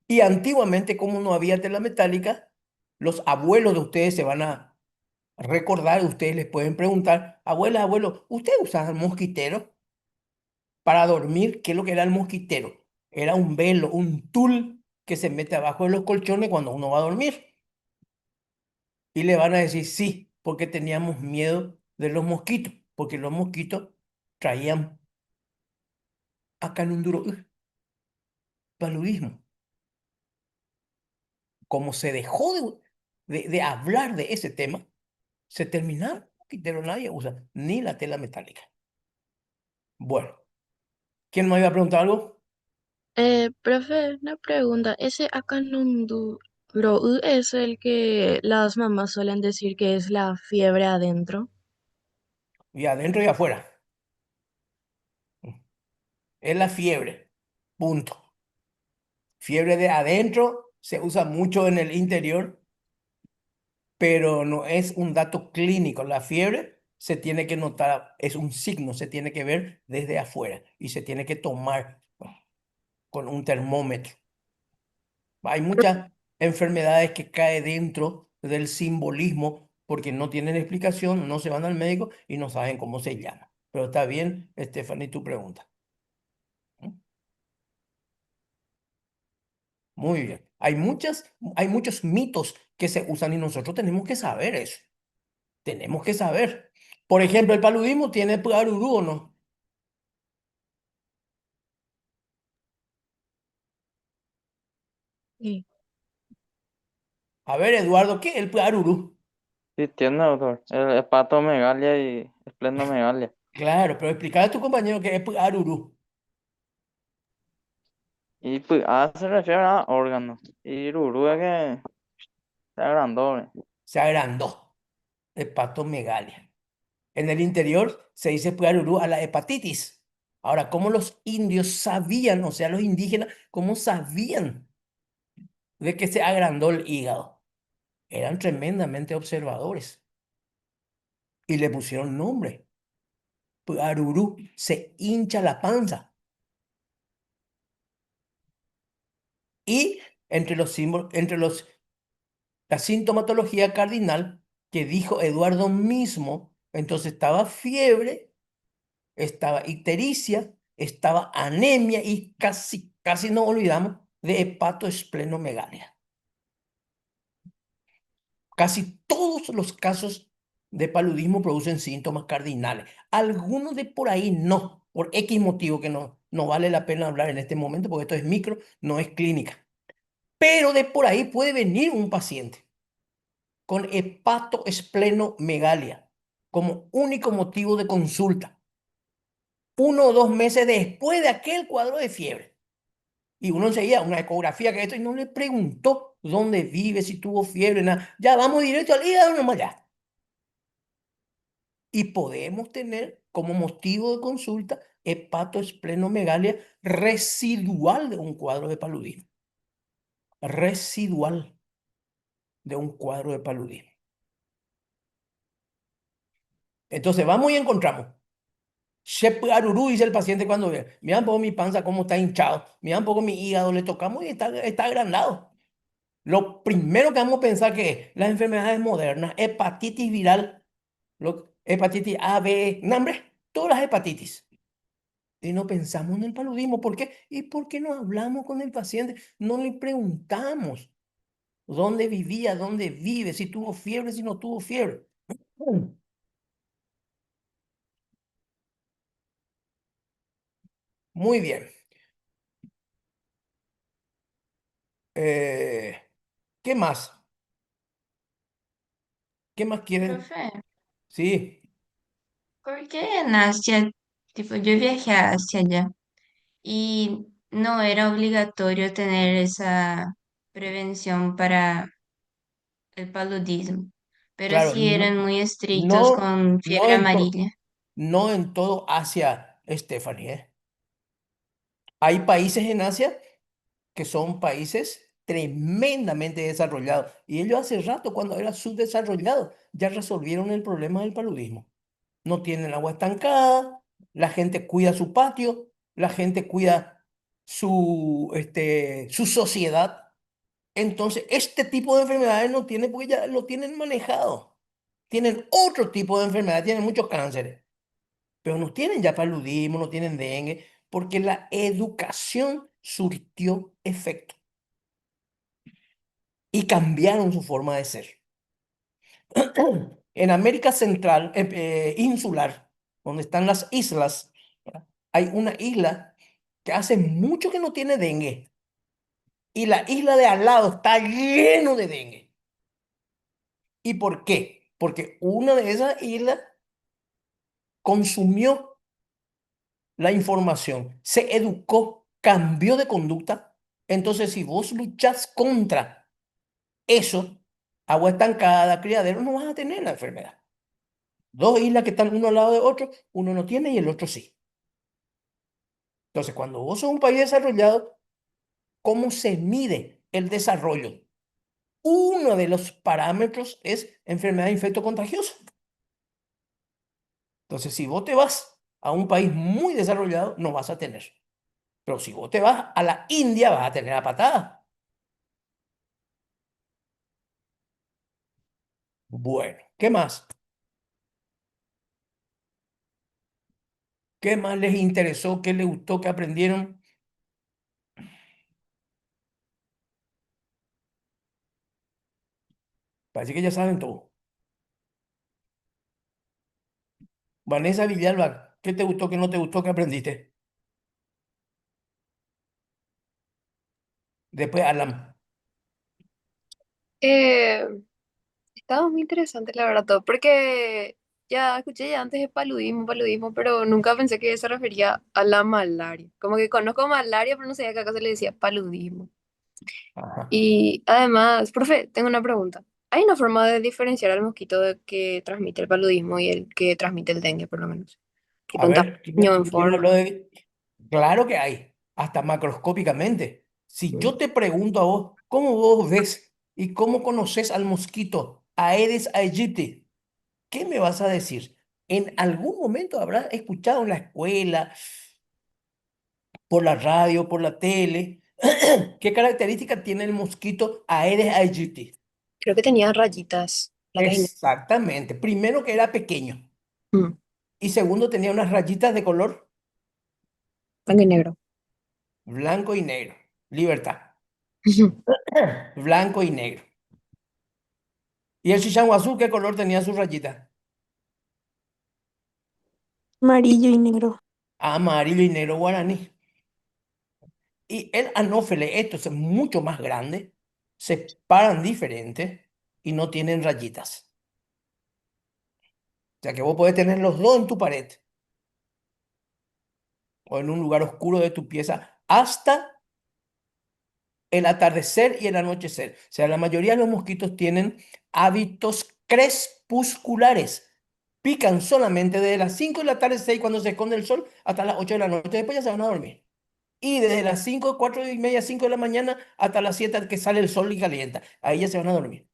Y antiguamente, como no había tela metálica, los abuelos de ustedes se van a recordar, ustedes les pueden preguntar, abuela, abuelo, ¿usted usaba mosquitero para dormir? ¿Qué es lo que era el mosquitero? Era un velo, un tul que se mete abajo de los colchones cuando uno va a dormir. Y le van a decir sí, porque teníamos miedo de los mosquitos, porque los mosquitos traían acá en un duro paludismo. Como se dejó de hablar de ese tema, se terminaron los mosquiteros, nadie usa ni la tela metálica. Bueno, ¿quién me iba a preguntar algo? Profe, una pregunta. ¿Ese Acanunduro es el que las mamás suelen decir que es la fiebre adentro? Y adentro y afuera. Es la fiebre. Punto. Fiebre de adentro se usa mucho en el interior, pero no es un dato clínico. La fiebre se tiene que notar, es un signo, se tiene que ver desde afuera y se tiene que tomar con un termómetro. Hay muchas enfermedades que caen dentro del simbolismo porque no tienen explicación, no se van al médico y no saben cómo se llama. Pero está bien, Stephanie, tu pregunta. ¿Mm? Muy bien. Hay muchos mitos que se usan y nosotros tenemos que saber eso. Tenemos que saber. Por ejemplo, el paludismo tiene Puarurú o no. Sí. A ver, Eduardo, ¿qué es el Puarurú? Sí, tiene, doctor. El hepatomegalia y esplenomegalia. Claro, pero explicar a tu compañero qué es Puarurú. Y pues A se refiere a órganos. Y Ruru es que se agrandó. Se agrandó. Hepatomegalia. En el interior se dice Puarurú a la hepatitis. Ahora, ¿cómo los indios sabían, o sea, los indígenas, cómo sabían de que se agrandó el hígado? Eran tremendamente observadores y le pusieron nombre. Puarurú, se hincha la panza. Y entre los símbolos, la sintomatología cardinal que dijo Eduardo mismo, entonces estaba fiebre, estaba ictericia, estaba anemia y casi no olvidamos de hepatoesplenomegalia. Casi todos los casos de paludismo producen síntomas cardinales. Algunos de por ahí no, por X motivo que no vale la pena hablar en este momento porque esto es micro, no es clínica. Pero de por ahí puede venir un paciente con hepatoesplenomegalia como único motivo de consulta, 1 o 2 meses después de aquel cuadro de fiebre. Y uno enseguida, una ecografía que esto, y no le preguntó dónde vive, si tuvo fiebre, nada. Ya vamos directo al hígado nomás ya. Y podemos tener como motivo de consulta hepatoesplenomegalia residual de un cuadro de paludismo. Residual de un cuadro de paludismo. Entonces vamos y encontramos. Shep Aruru, dice el paciente cuando ve. Mira un poco mi panza cómo está hinchado. Mira un poco mi hígado, le tocamos y está agrandado. Lo primero que vamos a pensar que es las enfermedades modernas, hepatitis viral, hepatitis A, B, no, hombre, todas las hepatitis. Y no pensamos en el paludismo. ¿Por qué? ¿Y por qué no hablamos con el paciente? No le preguntamos dónde vivía, dónde vive, si tuvo fiebre, si no tuvo fiebre. Muy bien. ¿Qué más? ¿Qué más quieren? Profe, Sí, ¿por qué en Asia, tipo, yo viajé a Asia ya y no era obligatorio tener esa prevención para el paludismo, pero claro, sí eran muy estrictos no, con no fiebre en, amarilla? no en todo Asia, Stephanie, ¿eh? Hay países en Asia que son países tremendamente desarrollados. Y ellos hace rato, cuando eran subdesarrollados, ya resolvieron el problema del paludismo. No tienen agua estancada, la gente cuida su patio, la gente cuida su sociedad. Entonces, este tipo de enfermedades no tienen porque ya lo tienen manejado. Tienen otro tipo de enfermedades, tienen muchos cánceres, pero no tienen ya paludismo, no tienen dengue, porque la educación surtió efecto y cambiaron su forma de ser. En América Central, insular, donde están las islas, ¿verdad? Hay una isla que hace mucho que no tiene dengue y la isla de al lado está lleno de dengue. ¿Y por qué? Porque una de esas islas consumió la información, se educó, cambió de conducta. Entonces, si vos luchás contra eso, agua estancada, criadero, no vas a tener la enfermedad. Dos islas que están uno al lado de otro, uno no tiene y el otro sí. Entonces, cuando vos sos un país desarrollado, ¿cómo se mide el desarrollo? Uno de los parámetros es enfermedad infectocontagiosa. Entonces, si vos te vas a un país muy desarrollado, no vas a tener. Pero si vos te vas a la India, vas a tener a patada. Bueno, ¿qué más? ¿Qué más les interesó? ¿Qué les gustó? ¿Qué aprendieron? Parece que ya saben todo. Vanessa Villalba, ¿qué te gustó? ¿Qué no te gustó? ¿Qué aprendiste? Después, Alan. Eh, Estaba muy interesante, la verdad, todo, porque ya escuché ya antes de paludismo, pero nunca pensé que se refería a la malaria. Como que conozco malaria, pero no sabía que acá se le decía paludismo. Ajá. Y además, profe, tengo una pregunta. ¿Hay una forma de diferenciar al mosquito que transmite el paludismo y el que transmite el dengue, por lo menos? A Tipo en ver, tamaño, en ¿quién habló forma. de...? Claro que hay, hasta macroscópicamente. Si yo te pregunto a vos, ¿cómo vos ves y cómo conoces al mosquito Aedes aegypti? ¿Qué me vas a decir? En algún momento habrás escuchado en la escuela, por la radio, por la tele, ¿Qué característica tiene el mosquito Aedes aegypti? Creo que tenía rayitas. La gallina. Exactamente. Primero que era pequeño. Mm, Y segundo tenía unas rayitas de color blanco y negro. blanco y negro. Libertad. Blanco y negro. ¿Y el chichanguazú qué color tenía su rayita? Amarillo y negro. Amarillo y negro guaraní. Y el anófele, estos es mucho más grande, se paran diferente y no tienen rayitas. O sea que vos podés tener los dos en tu pared o en un lugar oscuro de tu pieza hasta el atardecer y el anochecer. O sea, la mayoría de los mosquitos tienen hábitos crepusculares. Pican solamente desde las 5 de la tarde, 6 cuando se esconde el sol, hasta las 8 de la noche. Después ya se van a dormir. Y desde las 5, 4 y media, 5 de la mañana hasta las 7 que sale el sol y calienta. Ahí ya se van a dormir.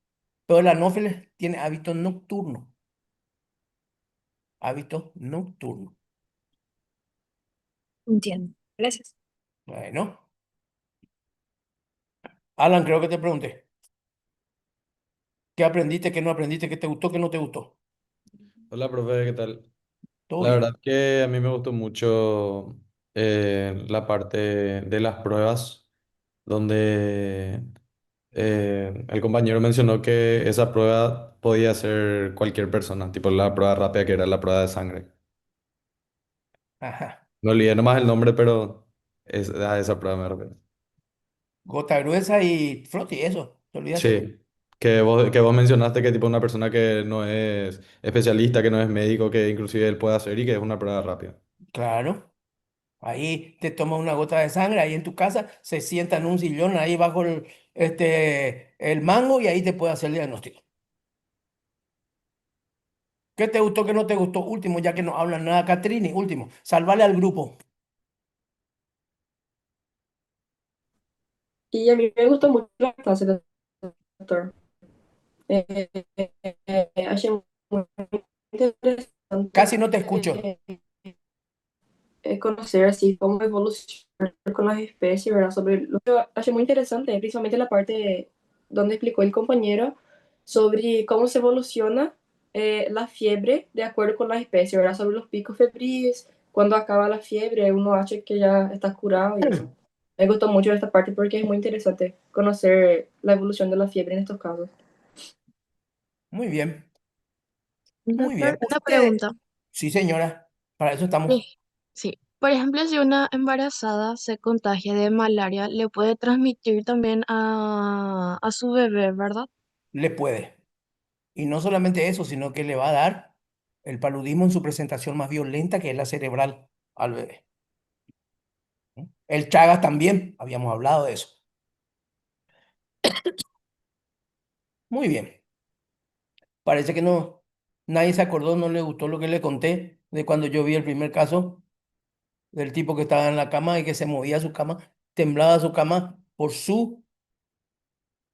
Pero el anófeles tiene hábito nocturno. Hábito nocturno. Entiendo. Gracias. Bueno. Alan, creo que te pregunté. ¿Qué aprendiste, qué no aprendiste, qué te gustó, qué no te gustó? Hola, profe, ¿qué tal? Todo La bien. verdad que a mí me gustó mucho la parte de las pruebas, donde el compañero mencionó que esa prueba podía hacer cualquier persona, tipo la prueba rápida que era la prueba de sangre. Ajá. Me olvidé nomás el nombre, pero a esa prueba me refiero. Gota gruesa y froti, eso. Te olvidaste. Sí, que vos mencionaste que tipo una persona que no es especialista, que no es médico, que inclusive él puede hacer y que es una prueba rápida. Claro. Ahí te tomas una gota de sangre, ahí en tu casa, se sienta en un sillón ahí bajo el mango y ahí te puede hacer el diagnóstico. ¿Qué te gustó, qué no te gustó? Último, ya que no hablan nada, Catrini, último, salvale al grupo. Y a mí me gustó mucho la clase del doctor. Achei muy Casi no te interesante escucho. conocer así cómo evolucionar con las especies, ¿verdad? Sobre lo que achei muy interesante, principalmente la parte donde explicó el compañero sobre cómo se evoluciona la fiebre de acuerdo con las especies, ¿verdad? Sobre los picos febríes, cuando acaba la fiebre, uno acha que ya está curado y eso. Me gustó mucho esta parte porque es muy interesante conocer la evolución de la fiebre en estos casos. Muy bien, muy bien. Doctor, una Usted, pregunta. sí, señora, para eso estamos. Sí, sí. Por ejemplo, si una embarazada se contagia de malaria, le puede transmitir también a su bebé, ¿verdad? Le puede. Y no solamente eso, sino que le va a dar el paludismo en su presentación más violenta, que es la cerebral al bebé. El Chagas también, habíamos hablado de eso. Muy bien. Parece que no, nadie se acordó, no le gustó lo que le conté de cuando yo vi el primer caso del tipo que estaba en la cama y que se movía su cama, temblaba su cama por su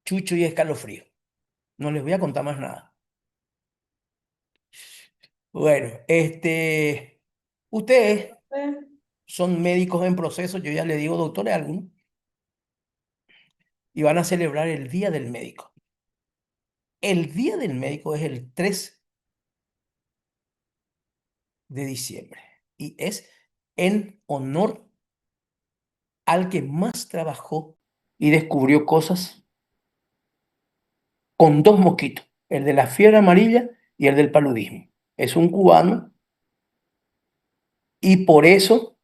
chucho y escalofrío. No les voy a contar más nada. Bueno, ustedes son médicos en proceso, yo ya le digo doctores algunos, y van a celebrar el Día del Médico. El Día del Médico es el 3 de diciembre y es en honor al que más trabajó y descubrió cosas con dos mosquitos, el de la fiebre amarilla y el del paludismo. Es un cubano y por eso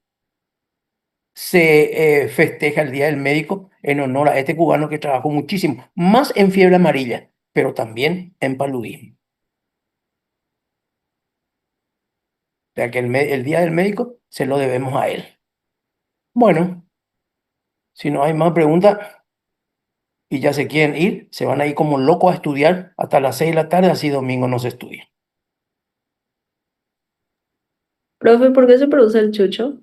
se festeja el Día del Médico en honor a este cubano que trabajó muchísimo, más en fiebre amarilla, pero también en paludismo. O sea que el Día del Médico se lo debemos a él. Bueno, si no hay más preguntas y ya se quieren ir, se van a ir como locos a estudiar hasta las 6 de la tarde, así domingo no se estudia. Profe, ¿por qué se produce el chucho?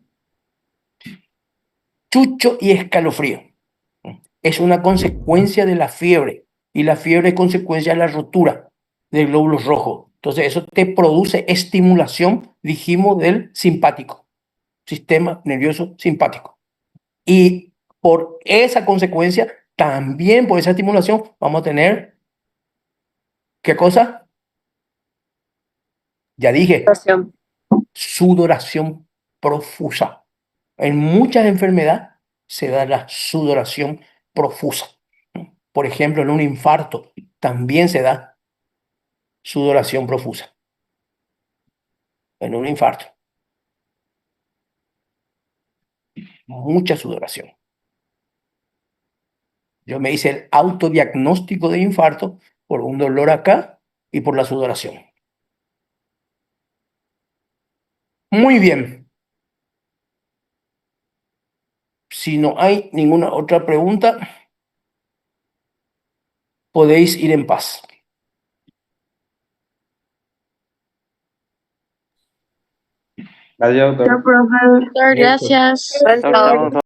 Chucho y escalofrío. Es una consecuencia de la fiebre y la fiebre es consecuencia de la rotura del glóbulo rojo. Entonces eso te produce estimulación, dijimos, del simpático, sistema nervioso simpático. Y por esa consecuencia, también por esa estimulación, vamos a tener, ¿qué cosa? Ya dije, sudoración profusa. En muchas enfermedades se da la sudoración profusa. Por ejemplo, en un infarto también se da sudoración profusa. En un infarto. Mucha sudoración. Yo me hice el autodiagnóstico de infarto por un dolor acá y por la sudoración. Muy bien. Si no hay ninguna otra pregunta, podéis ir en paz. Gracias, doctor. Doctor, Listo. gracias. Chao, chao, doctor.